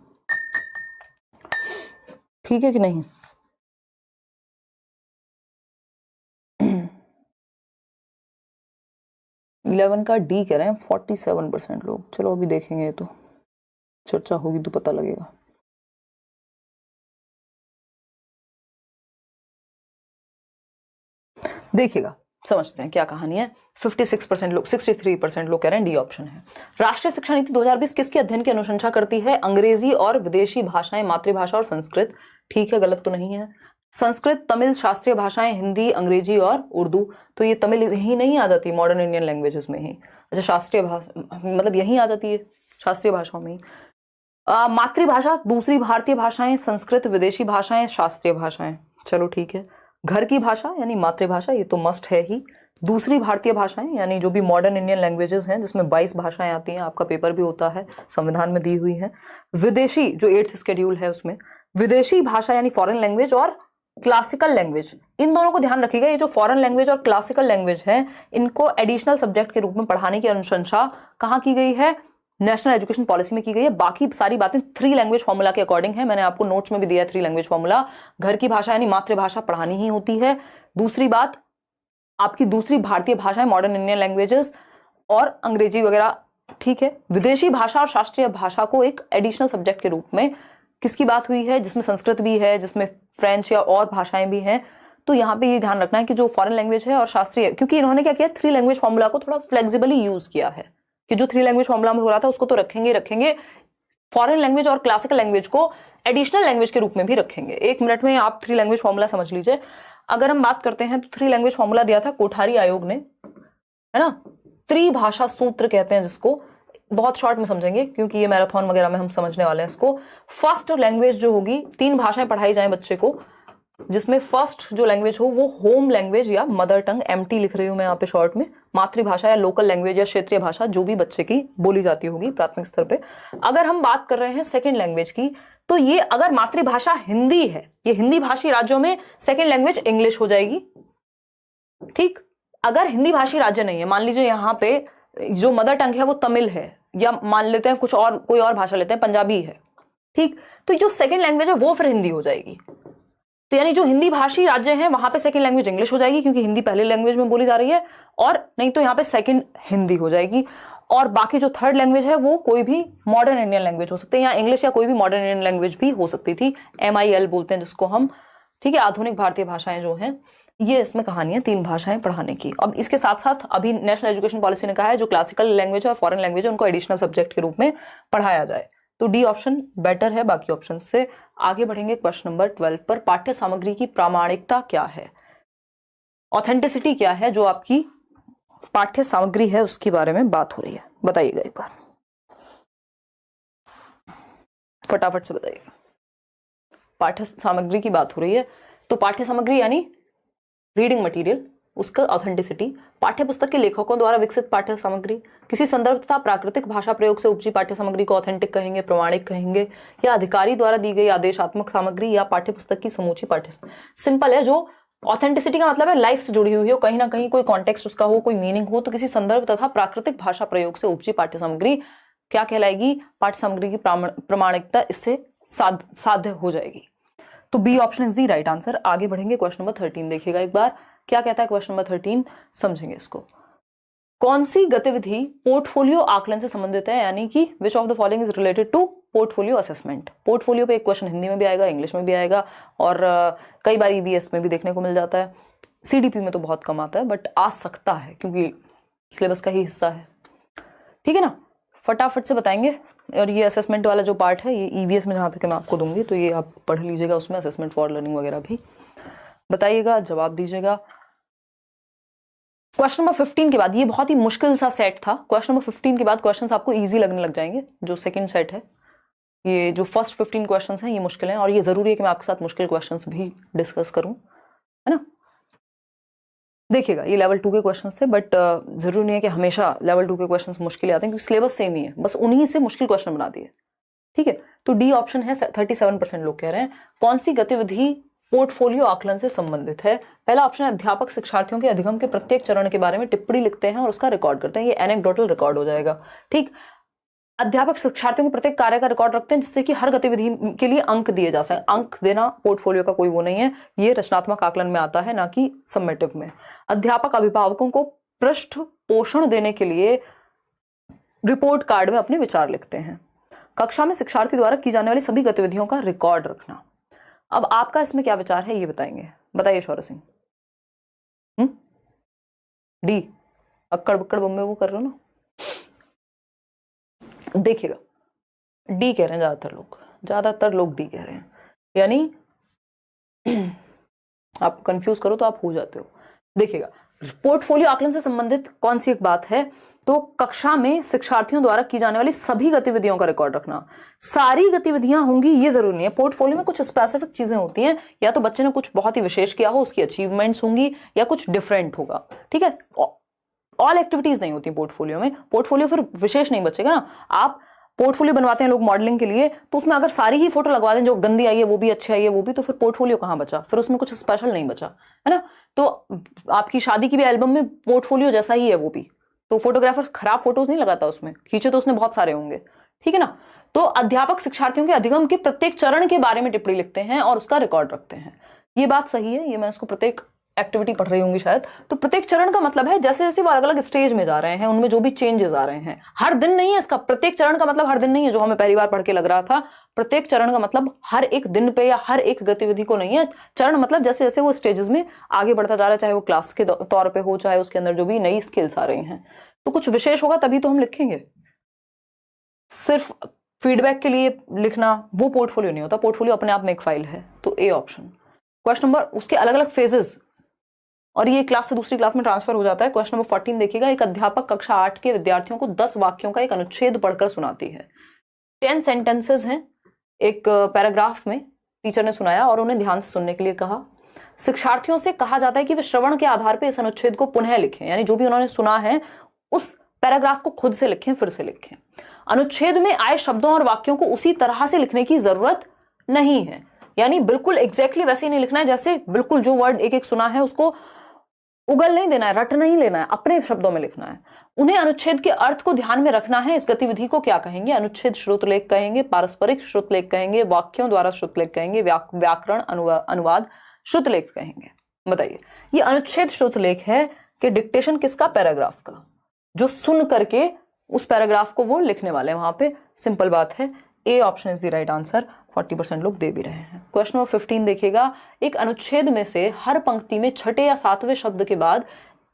Speaker 1: ठीक है कि नहीं? इलेवन का डी कह रहे हैं 47% लोग। चलो अभी देखेंगे, तो चर्चा होगी तो पता लगेगा। देखिएगा, समझते हैं क्या कहानी है। 56% लोग, 63% लोग कह रहे हैं डी ऑप्शन है। राष्ट्रीय शिक्षा नीति 2020 किसके अध्ययन की अनुशंसा करती है? अंग्रेजी और विदेशी भाषाएं, मातृभाषा और संस्कृत। ठीक है, गलत तो नहीं है। संस्कृत, तमिल, शास्त्रीय भाषाएं, हिंदी, अंग्रेजी और उर्दू। तो ये तमिल यही नहीं आ जाती मॉडर्न इंडियन लैंग्वेजेस में ही? अच्छा, शास्त्रीय भाषा मतलब यही आ जाती है शास्त्रीय भाषाओं में ही। मातृभाषा, दूसरी भारतीय भाषाएं, संस्कृत, विदेशी भाषाएं, शास्त्रीय भाषाएं। चलो ठीक है। घर की भाषा यानी मातृभाषा, ये तो मस्ट है ही। दूसरी भारतीय भाषाएं यानी जो भी मॉडर्न इंडियन लैंग्वेजेस हैं, जिसमें 22 भाषाएं आती हैं, आपका पेपर भी होता है, संविधान में दी हुई है। विदेशी, जो 8th शेड्यूल है उसमें विदेशी भाषा यानी फॉरेन लैंग्वेज, और क्लासिकल लैंग्वेज। इन दोनों को ध्यान रखिएगा। ये जो फॉरेन लैंग्वेज और क्लासिकल लैंग्वेज है, इनको एडिशनल सब्जेक्ट के रूप में पढ़ाने की अनुशंसा कहाँ की गई है? नेशनल एजुकेशन पॉलिसी में की गई है। बाकी सारी बातें 3 लैंग्वेज फॉर्मूला के अकॉर्डिंग है। मैंने आपको नोट्स में भी दिया है 3 लैंग्वेज फॉर्मूला। घर की भाषा यानी मातृभाषा पढ़ानी ही होती है। दूसरी बात, आपकी दूसरी भारतीय भाषाएं, मॉडर्न इंडियन लैंग्वेजेस और अंग्रेजी वगैरह। ठीक है। विदेशी भाषा और शास्त्रीय भाषा को एक एडिशनल सब्जेक्ट के रूप में किसकी बात हुई है? जिसमें संस्कृत भी है, जिसमें फ्रेंच या और भाषाएं भी हैं। तो यहाँ पे ये ध्यान रखना है कि जो फॉरेन लैंग्वेज है और शास्त्रीय, क्योंकि इन्होंने क्या किया, 3 लैंग्वेज फॉर्मूला को थोड़ा फ्लेक्सिबली यूज किया है कि जो 3 लैंग्वेज फॉर्मूला में हो रहा था उसको तो रखेंगे, फॉरेन लैंग्वेज और क्लासिकल लैंग्वेज को एडिशनल लैंग्वेज के रूप में भी रखेंगे। 1 मिनट में आप 3 लैंग्वेज फॉर्मूला समझ लीजिए। अगर हम बात करते हैं तो 3 लैंग्वेज फॉर्मूला दिया था कोठारी आयोग ने, है ना? त्रिभाषा सूत्र कहते हैं जिसको, बहुत शॉर्ट में समझेंगे क्योंकि ये मैराथन वगैरह में हम समझने वाले हैं इसको। फर्स्ट लैंग्वेज जो होगी, 3 भाषाएं पढ़ाई जाए बच्चे को, जिसमें फर्स्ट जो लैंग्वेज हो वो होम लैंग्वेज या मदर टंग, MT लिख रही हूं मैं यहाँ पे शॉर्ट में, मातृभाषा या लोकल लैंग्वेज या क्षेत्रीय भाषा जो भी बच्चे की बोली जाती होगी प्राथमिक स्तर पे। अगर हम बात कर रहे हैं सेकंड लैंग्वेज की, तो ये अगर मातृभाषा हिंदी है, ये हिंदी भाषी राज्यों में सेकंड लैंग्वेज इंग्लिश हो जाएगी। ठीक। अगर हिंदी भाषी राज्य नहीं है, मान लीजिए यहाँ पे जो मदर टंग है वो तमिल है, या मान लेते हैं कुछ और, कोई और भाषा लेते हैं, पंजाबी है, ठीक, तो जो सेकंड लैंग्वेज है वो फिर हिंदी हो जाएगी। तो यानी जो हिंदी भाषी राज्य हैं वहां पे सेकंड लैंग्वेज इंग्लिश हो जाएगी क्योंकि हिंदी पहले लैंग्वेज में बोली जा रही है, और नहीं तो यहाँ पे सेकंड हिंदी हो जाएगी। और बाकी जो थर्ड लैंग्वेज है वो कोई भी मॉडर्न इंडियन लैंग्वेज हो सकती है, या इंग्लिश या कोई भी मॉडर्न इंडियन लैंग्वेज भी हो सकती थी, MIL बोलते हैं जिसको हम, ठीक है। आधुनिक भारतीय भाषाएं जो हैं, ये इसमें कहानी है 3 भाषाएं पढ़ाने की। अब इसके साथ साथ अभी नेशनल एजुकेशन पॉलिसी ने कहा है जो क्लासिकल लैंग्वेज और फॉरेन लैंग्वेज है उनको एडिशनल सब्जेक्ट के रूप में पढ़ाया जाए। तो डी ऑप्शन बेटर है बाकी ऑप्शन से। आगे बढ़ेंगे क्वेश्चन नंबर 12 पर। पाठ्य सामग्री की प्रामाणिकता क्या है, ऑथेंटिसिटी क्या है, जो आपकी पाठ्य सामग्री है उसके बारे में बात हो रही है। बताइएगा एक बार, फटाफट से बताइएगा। पाठ्य सामग्री की बात हो रही है, तो पाठ्य सामग्री यानी रीडिंग मटेरियल, उसका ऑथेंटिसिटी, पाठ्य पुस्तक के लेखकों द्वारा विकसित पाठ्य सामग्री, किसी संदर्भ तथा प्राकृतिक भाषा प्रयोग से उपजी पाठ्य सामग्री को ऑथेंटिक कहेंगे, प्रमाणिक कहेंगे, या अधिकारी द्वारा दी गई आदेशात्मक सामग्री या पाठ्य पुस्तक की समूची पाठ्य। सिंपल है, जो ऑथेंटिसिटी का मतलब है लाइफ से जुड़ी हुई हो, कहीं ना कहीं कोई कॉन्टेक्स्ट उसका हो, कोई मीनिंग हो। तो किसी संदर्भ तथा प्राकृतिक भाषा प्रयोग से उपजी पाठ्य सामग्री क्या कहलाएगी? पाठ्य सामग्री की प्रामाणिकता इससे साध्य हो जाएगी। तो B option is the right answer. आगे बढ़ेंगे, क्वेश्चन नंबर 13 देखिएगा एक बार, क्या कहता है क्वेश्चन नंबर 13, समझेंगे इसको। कौन सी गतिविधि पोर्टफोलियो आकलन से संबंधित है, यानी कि which of the following is related to portfolio assessment. Portfolio पे एक क्वेश्चन हिंदी में भी आएगा, इंग्लिश में भी आएगा, और कई बार EVS में भी देखने को मिल जाता है। CDP में तो बहुत कम आता है, बट आ सकता है क्योंकि सिलेबस का ही हिस्सा है, ठीक है ना। फटाफट से बताएंगे। और ये असेसमेंट वाला जो पार्ट है ये EVS में जहाँ तक मैं आपको दूंगी, तो ये आप पढ़ लीजिएगा, उसमें असेसमेंट फॉर लर्निंग वगैरह भी बताइएगा, जवाब दीजिएगा। क्वेश्चन नंबर 15 के बाद, ये बहुत ही मुश्किल सा सेट था, क्वेश्चन नंबर 15 के बाद क्वेश्चंस आपको इजी लगने लग जाएंगे। जो सेकंड सेट है, ये जो फर्स्ट 15 क्वेश्चंस हैं ये मुश्किल हैं, और ये जरूरी है कि मैं आपके साथ मुश्किल क्वेश्चंस भी डिस्कस करूं, है ना। देखिएगा ये लेवल 2 के क्वेश्चंस थे, बट जरूरी नहीं है कि हमेशा लेवल 2 के क्वेश्चंस मुश्किल आते हैं, क्योंकि सिलेबस सेम ही है, बस उन्हीं से मुश्किल क्वेश्चन बना दिए। ठीक है, तो डी ऑप्शन है, 37% लोग कह रहे हैं। कौन सी गतिविधि पोर्टफोलियो आकलन से संबंधित है? पहला ऑप्शन है अध्यापक शिक्षार्थियों के अधिगम के प्रत्येक चरण के बारे में टिप्पणी लिखते हैं और उसका रिकॉर्ड करते हैं। ये एनेक्डोटल रिकॉर्ड हो जाएगा। ठीक, अध्यापक शिक्षार्थियों के प्रत्येक कार्य का रिकॉर्ड रखते हैं जिससे कि हर गतिविधि के लिए अंक दिए जा सके। अंक देना पोर्टफोलियो का कोई वो नहीं है, ये रचनात्मक आकलन में आता है, ना कि समेटिव में। अध्यापक अभिभावकों को पृष्ठ पोषण देने के लिए रिपोर्ट कार्ड में अपने विचार लिखते हैं। कक्षा में शिक्षार्थी द्वारा की जाने वाली सभी गतिविधियों का रिकॉर्ड रखना। अब आपका इसमें क्या विचार है ये बताएंगे, बताइए शौर्य सिंह। डी, अक्कड़ बक्कड़ बम्बे वो कर रहे हो ना। देखिएगा डी कह रहे हैं ज्यादातर लोग डी कह रहे हैं, यानी आप कंफ्यूज करो तो आप हो जाते हो। देखिएगा पोर्टफोलियो आकलन से संबंधित कौन सी एक बात है, तो कक्षा में शिक्षार्थियों द्वारा की जाने वाली सभी गतिविधियों का रिकॉर्ड रखना। सारी गतिविधियां होंगी ये जरूरी नहीं है, पोर्टफोलियो में कुछ स्पेसिफिक चीजें होती हैं, या तो बच्चे ने कुछ बहुत ही विशेष किया हो, उसकी अचीवमेंट्स होंगी, या कुछ डिफरेंट होगा। ठीक है, ऑल एक्टिविटीज नहीं होती पोर्टफोलियो में। पोर्टफोलियो फिर विशेष नहीं बचेगा ना। आप पोर्टफोलियो बनवाते हैं लोग मॉडलिंग के लिए, तो उसमें अगर सारी ही फोटो लगवा दें, जो गंदी आई है वो भी अच्छी आई है वो भी, तो फिर पोर्टफोलियो कहाँ बचा, फिर उसमें कुछ स्पेशल नहीं बचा, है ना। तो आपकी शादी की भी एल्बम में पोर्टफोलियो जैसा ही है वो भी, तो फोटोग्राफर खराब फोटोज नहीं लगाता उसमें, खींचे तो उसने बहुत सारे होंगे। ठीक है ना। तो अध्यापक शिक्षार्थियों के अधिगम के प्रत्येक चरण के बारे में टिप्पणी लिखते हैं और उसका रिकॉर्ड रखते हैं। ये बात सही है, ये मैं इसको प्रत्येक एक्टिविटी पढ़ रही होंगी शायद। तो प्रत्येक चरण का मतलब है जैसे जैसे वो अलग अलग स्टेज में जा रहे हैं उनमें जो भी चेंजेस आ रहे हैं, हर दिन नहीं है इसका। प्रत्येक चरण का मतलब हर दिन नहीं है, जो हमें पहली बार पढ़ के लग रहा था। प्रत्येक चरण का मतलब हर एक दिन पे या हर एक गतिविधि को नहीं है। चरण मतलब जैसे जैसे वो स्टेजेस में आगे बढ़ता जा रहा है, चाहे वो क्लास के तौर पर हो, चाहे उसके अंदर जो भी नई स्किल्स आ रही हैं, तो कुछ विशेष होगा तभी तो हम लिखेंगे। सिर्फ फीडबैक के लिए लिखना वो पोर्टफोलियो नहीं होता, पोर्टफोलियो अपने आप में एक फाइल है। तो ए ऑप्शन। क्वेश्चन नंबर, उसके अलग अलग फेजेस, और ये क्लास से दूसरी क्लास में ट्रांसफर हो जाता है। क्वेश्चन नंबर 14 देखिएगा, एक अध्यापक कक्षा 8 के विद्यार्थियों को 10 वाक्यों का एक अनुच्छेद पढ़कर सुनाती है। 10 सेंटेंसेस हैं एक पैराग्राफ में, टीचर ने सुनाया और उन्हें ध्यान से सुनने के लिए कहा। शिक्षार्थियों से कहा जाता है कि वे श्रवण के आधार पर इस अनुच्छेद को पुनः लिखें, यानी जो भी उन्होंने सुना है उस पैराग्राफ को खुद से लिखें, फिर से लिखें। अनुच्छेद में आए शब्दों और वाक्यों को उसी तरह से लिखने की जरूरत नहीं है, यानी बिल्कुल एग्जैक्टली वैसे ही नहीं लिखना है, जैसे बिल्कुल जो वर्ड एक एक सुना है उसको उगल नहीं देना है, रट नहीं लेना है, अपने शब्दों में लिखना है। उन्हें अनुच्छेद के अर्थ को ध्यान में रखना है। इस गतिविधि को क्या कहेंगे? अनुच्छेद श्रुतलेख कहेंगे, पारस्परिक श्रुतलेख कहेंगे, वाक्यों द्वारा श्रुतलेख कहेंगे, व्याकरण अनुवाद श्रुतलेख कहेंगे। बताइए, ये अनुच्छेद श्रुतलेख है कि डिक्टेशन किसका? पैराग्राफ का, जो सुन करके उस पैराग्राफ को वो लिखने वाले हैं वहां पे। सिंपल बात है, A option is the right answer. 40% लोग दे भी रहे हैं। क्वेश्चन नंबर 15 देखिएगा, एक अनुच्छेद में से हर पंक्ति में छठे या सातवें शब्द के बाद,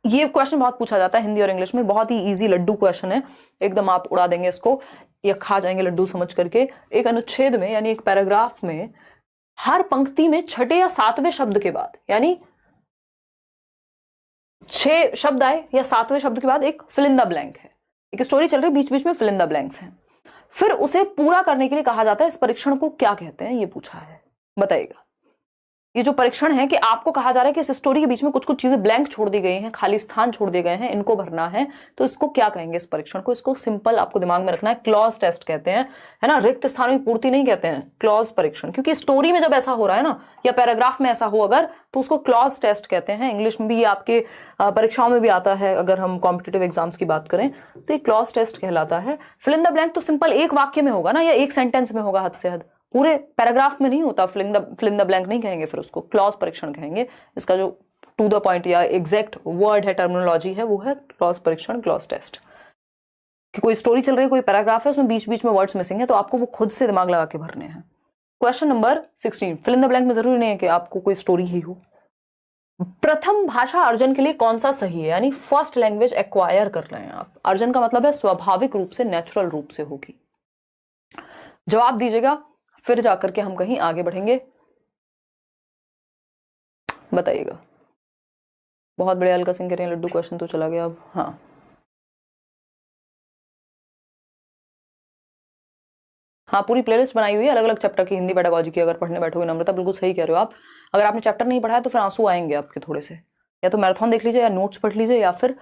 Speaker 1: ये क्वेश्चन बहुत पूछा जाता है हिंदी और इंग्लिश में, बहुत ही इजी लड्डू क्वेश्चन है, एकदम आप उड़ा देंगे इसको या खा जाएंगे लड्डू समझ करके। एक अनुच्छेद में यानी एक पैराग्राफ में हर पंक्ति में छठे या सातवें शब्द के बाद, यानी 6 शब्द आए या सातवें शब्द के बाद एक फिल इन द ब्लैंक है, एक स्टोरी चल रही, बीच बीच में फिल इन द ब्लैंक्स हैं, फिर उसे पूरा करने के लिए कहा जाता है। इस परीक्षण को क्या कहते हैं ये पूछा है, बताइएगा। ये जो परीक्षण है कि आपको कहा जा रहा है कि इस स्टोरी के बीच में कुछ कुछ चीजें ब्लैंक छोड़ दी गई हैं, खाली स्थान छोड़ दिए गए हैं, इनको भरना है, तो इसको क्या कहेंगे इस परीक्षण को? इसको सिंपल आपको दिमाग में रखना है, क्लॉज टेस्ट कहते हैं, है ना। रिक्त स्थानों की पूर्ति नहीं कहते हैं, क्लॉज परीक्षण, क्योंकि स्टोरी में जब ऐसा हो रहा है ना, या पैराग्राफ में ऐसा हो अगर, तो उसको क्लॉज टेस्ट कहते हैं। इंग्लिश में भी आपके परीक्षाओं में भी आता है, अगर हम कॉम्पिटिटिव एग्जाम्स की बात करें तो ये क्लॉज टेस्ट कहलाता है। फिल इन द ब्लैंक तो सिंपल एक वाक्य में होगा ना, या एक सेंटेंस में होगा हद से हद, पूरे पैराग्राफ में नहीं होता। फिल इन द ब्लैंक नहीं कहेंगे, फिर उसको क्लॉज परीक्षण कहेंगे। इसका जो टू द पॉइंट या एग्जैक्ट वर्ड है, टर्मिनोलॉजी है, वो है क्लॉज परीक्षण, क्लॉज टेस्ट। कि कोई स्टोरी चल रही है, कोई पैराग्राफ है, उसमें बीच बीच में वर्ड्स मिसिंग है, तो आपको वो खुद से दिमाग लगा के भरने हैं। Question number 16, fill in the blank में जरूरी नहीं है कि आपको कोई स्टोरी ही हो। प्रथम भाषा अर्जन के लिए कौन सा सही है? यानी फर्स्ट लैंग्वेज एक्वायर कर रहे हैं आप। अर्जन का मतलब है स्वाभाविक रूप से, नेचुरल रूप से होगी। जवाब दीजिएगा, फिर जाकर के हम कहीं आगे बढ़ेंगे। बताइएगा। बहुत बढ़िया, अलका सिंह कह रहे हैं लड्डू क्वेश्चन तो चला गया अब। हाँ, हाँ, पूरी प्लेलिस्ट बनाई हुई है अलग अलग चैप्टर की, हिंदी पेडागोजी की। अगर पढ़ने बैठोगे नम्रता, बिल्कुल सही कह रहे हो आप। अगर आपने चैप्टर नहीं पढ़ा है तो फिर आंसू आएंगे आपके थोड़े से। या तो मैराथन देख लीजिए या नोट्स पढ़ लीजिए या फिर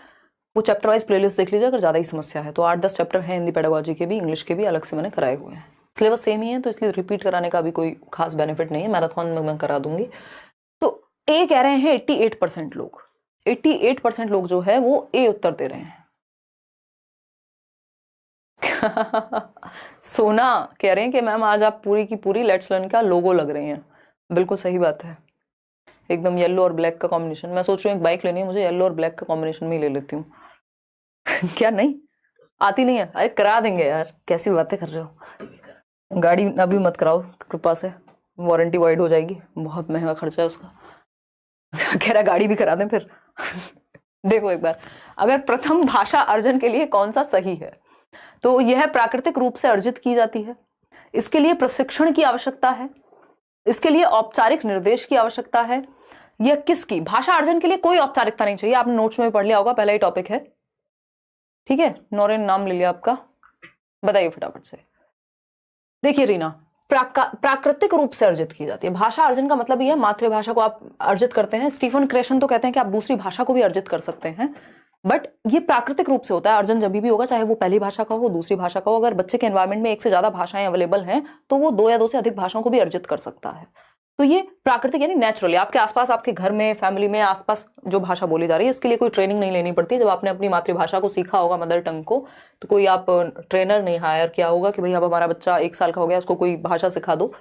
Speaker 1: वो चैप्टर वाइज प्लेलिस्ट देख लीजिए अगर ज़्यादा ही समस्या है तो। 8-10 चैप्टर हैं हिंदी पेडागोजी के भी, इंग्लिश के भी अलग से मैंने कराए हुए हैं। सिलेबस सेम ही है तो इसलिए रिपीट कराने का भी कोई खास बेनिफिट नहीं है, मैराथन में मैं करा दूंगी। तो ए कह रहे हैं 88% लोग, 88% लोग जो है वो ए उत्तर दे रहे हैं। सोना कह रहे हैं कि मैम आज आप पूरी की पूरी लेट्स लर्न का लोगो लग रही हैं। बिल्कुल सही बात है, एकदम येलो और ब्लैक का कॉम्बिनेशन। मैं सोच रही हूँ एक बाइक लेनी है मुझे, येलो और ब्लैक का कॉम्बिनेशन में ही ले लेती हूँ। क्या नहीं आती नहीं है? अरे करा देंगे यार, कैसी बातें कर रहे हो। गाड़ी अभी मत कराओ कृपा से, वारंटी वाइड हो जाएगी, बहुत महंगा खर्चा है उसका। कह रहा गाड़ी भी करा दें फिर। देखो एक बार, अगर प्रथम भाषा अर्जन के लिए कौन सा सही है तो यह प्राकृतिक रूप से अर्जित की जाती है, इसके लिए प्रशिक्षण की आवश्यकता है, इसके लिए औपचारिक निर्देश की आवश्यकता है। यह किसकी? भाषा अर्जन के लिए कोई औपचारिकता नहीं चाहिए, आपने नोट्स में पढ़ लिया होगा, पहला ही टॉपिक है, ठीक है। नौरेन नाम ले लिया आपका, बताइए फटाफट से। देखिए रीना, प्राकृतिक रूप से अर्जित की जाती है। भाषा अर्जन का मतलब यह है मातृभाषा को आप अर्जित करते हैं। स्टीफन क्रेशन तो कहते हैं कि आप दूसरी भाषा को भी अर्जित कर सकते हैं, बट ये प्राकृतिक रूप से होता है। अर्जन जब भी होगा, चाहे वो पहली भाषा का हो, दूसरी भाषा का हो। अगर बच्चे के एनवायरमेंट में एक से ज्यादा भाषाएं अवेलेबल हैं तो वो 2 या 2 से अधिक भाषाओं को भी अर्जित कर सकता है। तो ये प्राकृतिक यानी नेचुरली आपके आसपास, आपके घर में, फैमिली में आसपास जो भाषा बोली जा रही है, इसके लिए कोई ट्रेनिंग नहीं लेनी पड़ती। जब आपने अपनी मातृभाषा को सीखा होगा, मदर टंग को, तो कोई आप ट्रेनर नहीं हायर किया होगा कि भाई अब हमारा बच्चा 1 साल का हो गया, उसको कोई भाषा सिखा दो।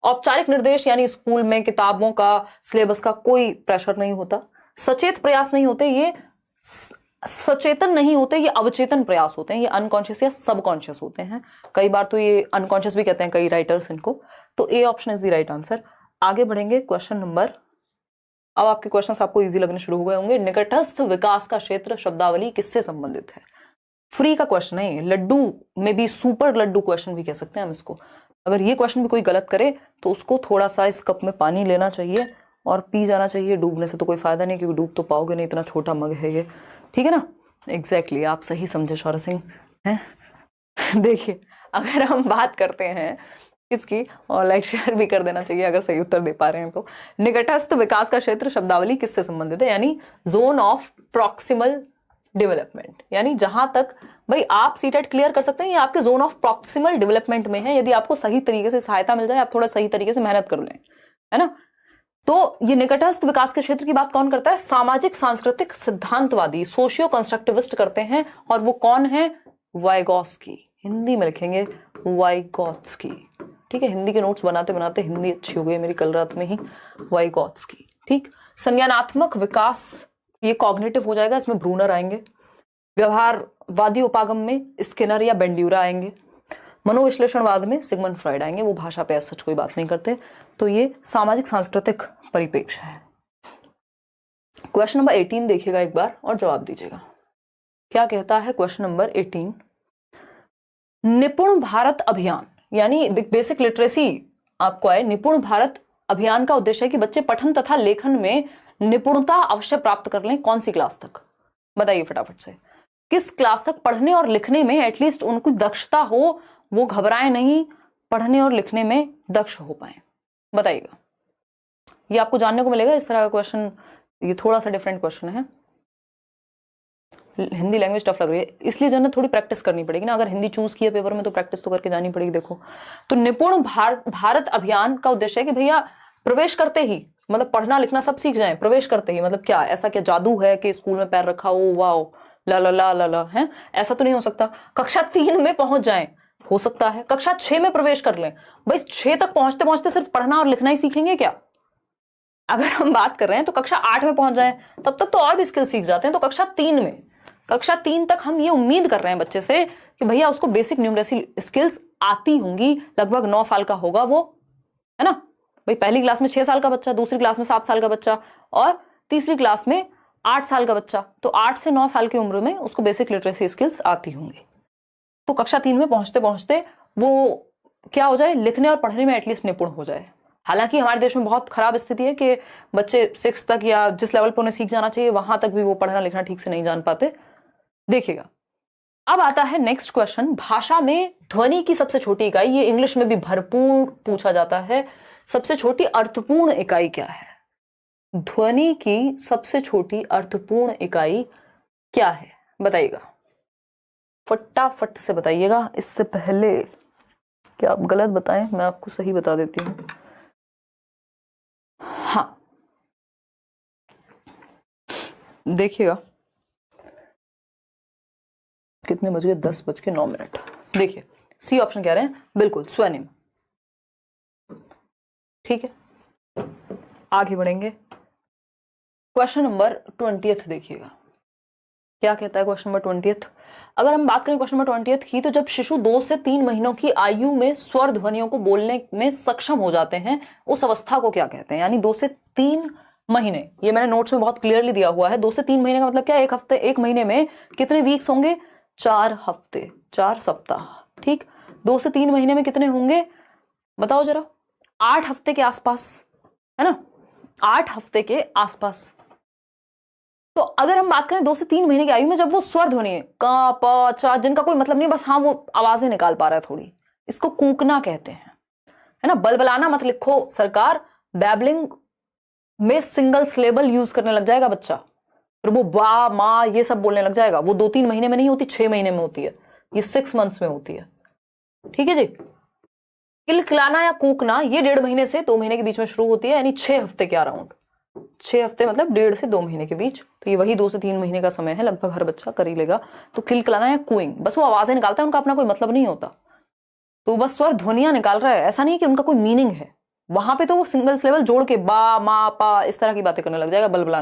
Speaker 1: औपचारिक निर्देश यानी स्कूल में किताबों का, सिलेबस का कोई प्रेशर नहीं होता। सचेत प्रयास नहीं होते, ये सचेतन नहीं होते, ये अवचेतन प्रयास होते हैं, ये अनकॉन्शियस या सबकॉन्शियस होते हैं। कई बार तो ये अनकॉन्शियस भी कहते हैं कई राइटर्स इनको। तो A option is the right answer. आगे बढ़ेंगे क्वेश्चन नंबर, अब आपके क्वेश्चंस आपको इजी लगने शुरू हो गए होंगे। निकटस्थ विकास का क्षेत्र शब्दावली किससे संबंधित है? फ्री का क्वेश्चन है, लड्डू में भी सुपर लड्डू क्वेश्चन भी कह सकते हैं हम इसको। अगर ये क्वेश्चन भी कोई गलत करे तो उसको थोड़ा सा इस कप में पानी लेना चाहिए और पी जाना चाहिए। डूबने से तो कोई फायदा नहीं, क्योंकि डूब तो पाओगे नहीं, इतना छोटा मग है ये, ठीक है ना। एग्जैक्टली आप सही समझे शौर्य सिंह हैं। देखिए अगर हम बात करते हैं इसकी, और लाइक शेयर भी कर देना चाहिए अगर सही उत्तर दे पा रहे हैं तो। निकटस्थ विकास का क्षेत्र शब्दावली किससे संबंधित है? यानी जोन ऑफ प्रॉक्सिमल डेवलपमेंट, यानी जहां तक भाई आप सीटेट क्लियर कर सकते हैं, ये आपके जोन ऑफ प्रॉक्सिमल डेवलपमेंट में है। यदि आपको सही तरीके से सहायता मिल जाए, आप थोड़ा सही तरीके से मेहनत कर लें, है ना। तो ये निकटस्थ विकास के क्षेत्र की बात कौन करता है? सामाजिक सांस्कृतिक सिद्धांतवादी, सोशियो कंस्ट्रक्टिविस्ट करते हैं। और वो कौन है? वाइगॉत्स्की। हिंदी में लिखेंगे वाइगॉत्स्की, ठीक है। हिंदी के नोट्स बनाते बनाते हिंदी अच्छी हो गई मेरी कल रात में ही। वाइगॉत्स्की, ठीक। संज्ञानात्मक विकास, ये कॉग्निटिव हो जाएगा, इसमें ब्रूनर आएंगे। व्यवहारवादी उपागम में स्किनर या बेंड्यूरा आएंगे। मनोविश्लेषणवाद में सिगमंड फ्रॉइड आएंगे, वो भाषा पे सच कोई बात नहीं करते। तो ये सामाजिक सांस्कृतिक परिप्रेक्ष्य है। क्वेश्चन नंबर 18 देखिएगा एक बार और जवाब दीजिएगा। क्या कहता है क्वेश्चन नंबर 18? निपुण भारत अभियान यानी बेसिक लिटरेसी आपको आए। निपुण भारत अभियान का उद्देश्य है कि बच्चे पठन तथा लेखन में निपुणता अवश्य प्राप्त कर लें। कौन सी क्लास तक? बताइए फटाफट से। किस क्लास तक पढ़ने और लिखने में एटलीस्ट उनको दक्षता हो, वो घबराए नहीं, पढ़ने और लिखने में दक्ष हो पाए? बताइएगा। ये आपको जानने को मिलेगा इस तरह का क्वेश्चन। ये थोड़ा सा डिफरेंट क्वेश्चन है, हिंदी लैंग्वेज टफ लग रही है, इसलिए जो है थोड़ी प्रैक्टिस करनी पड़ेगी ना। अगर हिंदी चूज किया पेपर में तो प्रैक्टिस तो करके जानी पड़ेगी। देखो तो निपुण भारत अभियान का उद्देश्य है कि भैया प्रवेश करते ही मतलब पढ़ना लिखना सब सीख जाएं प्रवेश करते ही। मतलब क्या ऐसा क्या जादू है कि स्कूल में पैर रखा हो वाओ ला ला ला ला ला है? ऐसा तो नहीं हो सकता। कक्षा 3 में पहुंच जाएं, हो सकता है कक्षा 6 में प्रवेश कर लें। भाई 6 तक पहुंचते पहुंचते सिर्फ पढ़ना और लिखना ही सीखेंगे क्या? अगर हम बात कर रहे हैं तो कक्षा 8 में पहुंच जाएं, तब तक तो और भी स्किल सीख जाते हैं। तो कक्षा 3 तक हम ये उम्मीद कर रहे हैं बच्चे से कि भैया उसको बेसिक न्यूमरेसी स्किल्स आती होंगी। लगभग 9 साल का होगा वो, है ना। भाई पहली क्लास में 6 साल का बच्चा, दूसरी क्लास में 7 साल का बच्चा और तीसरी क्लास में 8 साल का बच्चा, तो 8 से 9 साल की उम्र में उसको बेसिक लिटरेसी स्किल्स आती होंगी। तो कक्षा 3 में पहुंचते पहुंचते वो क्या हो जाए, लिखने और पढ़ने में एटलीस्ट निपुण हो जाए। हालांकि हमारे देश में बहुत खराब स्थिति है कि बच्चे 6 तक या जिस लेवल पर उन्हें सीख जाना चाहिए वहां तक भी वो पढ़ना लिखना ठीक से नहीं जान पाते। देखिएगा अब आता है नेक्स्ट क्वेश्चन। भाषा में ध्वनि की सबसे छोटी इकाई, ये इंग्लिश में भी भरपूर पूछा जाता है। सबसे छोटी अर्थपूर्ण इकाई क्या है? ध्वनि की सबसे छोटी अर्थपूर्ण इकाई क्या है, बताइएगा, फटाफट से बताइएगा। इससे पहले कि आप गलत बताएं मैं आपको सही बता देती हूँ। हाँ देखिएगा, कितने बज गए, 10:09। देखिए सी ऑप्शन कह रहे हैं, बिल्कुल स्वनिम। ठीक है, आगे बढ़ेंगे। क्वेश्चन नंबर 20 देखिएगा, क्या कहता है क्वेश्चन नंबर 20। अगर हम बात करें क्वेश्चन नंबर 20 की, तो जब शिशु 2 से 3 महीनों की आयु में स्वर ध्वनियों को बोलने में सक्षम हो जाते हैं, उस अवस्था को क्या कहते हैं। यानी 2 से 3 महीने, ये मैंने नोट्स में बहुत क्लियरली दिया हुआ है। 2 से 3 महीने का मतलब क्या है, एक हफ्ते, एक महीने में कितने वीक्स होंगे, 4 हफ्ते, 4 सप्ताह। ठीक, 2 से 3 महीने में कितने होंगे बताओ जरा, 8 हफ्ते के आसपास, है ना, 8 हफ्ते के आसपास। तो अगर हम बात करें 2 से 3 महीने की आयु में, जब वो स्वर ध्वनि है का प चा, जिनका कोई मतलब नहीं, बस हाँ वो आवाजें निकाल पा रहा है थोड़ी, इसको कूकना कहते हैं, है ना। बलबलाना मत लिखो सरकार, बैबलिंग में सिंगल सिलेबल यूज करने लग जाएगा बच्चा, फिर वो बा माँ ये सब बोलने लग जाएगा। वो 2-3 महीने में नहीं होती, 6 महीने में होती है, ये 6 मंथ्स में होती है। ठीक है जी। किलकिलाना या कूकना ये 1.5 महीने से 2 महीने के बीच में शुरू होती है, यानी 6 हफ्ते के अराउंड। 6 हफ्ते मतलब 1.5 से 2 महीने के बीच, तो ये वही 2 से 3 महीने का समय है, लगभग हर बच्चा कर ही लेगा। तो किलकिलाना या कूइंग, बस वो आवाजें निकालता है, उनका अपना कोई मतलब नहीं होता, तो बस स्वर ध्वनियां निकाल रहा है, ऐसा नहीं कि उनका कोई मीनिंग है। वहां पे तो वो सिंगल सिलेबल जोड़ के बा मा पा इस तरह की बातें करने लग जाएगा, बलबला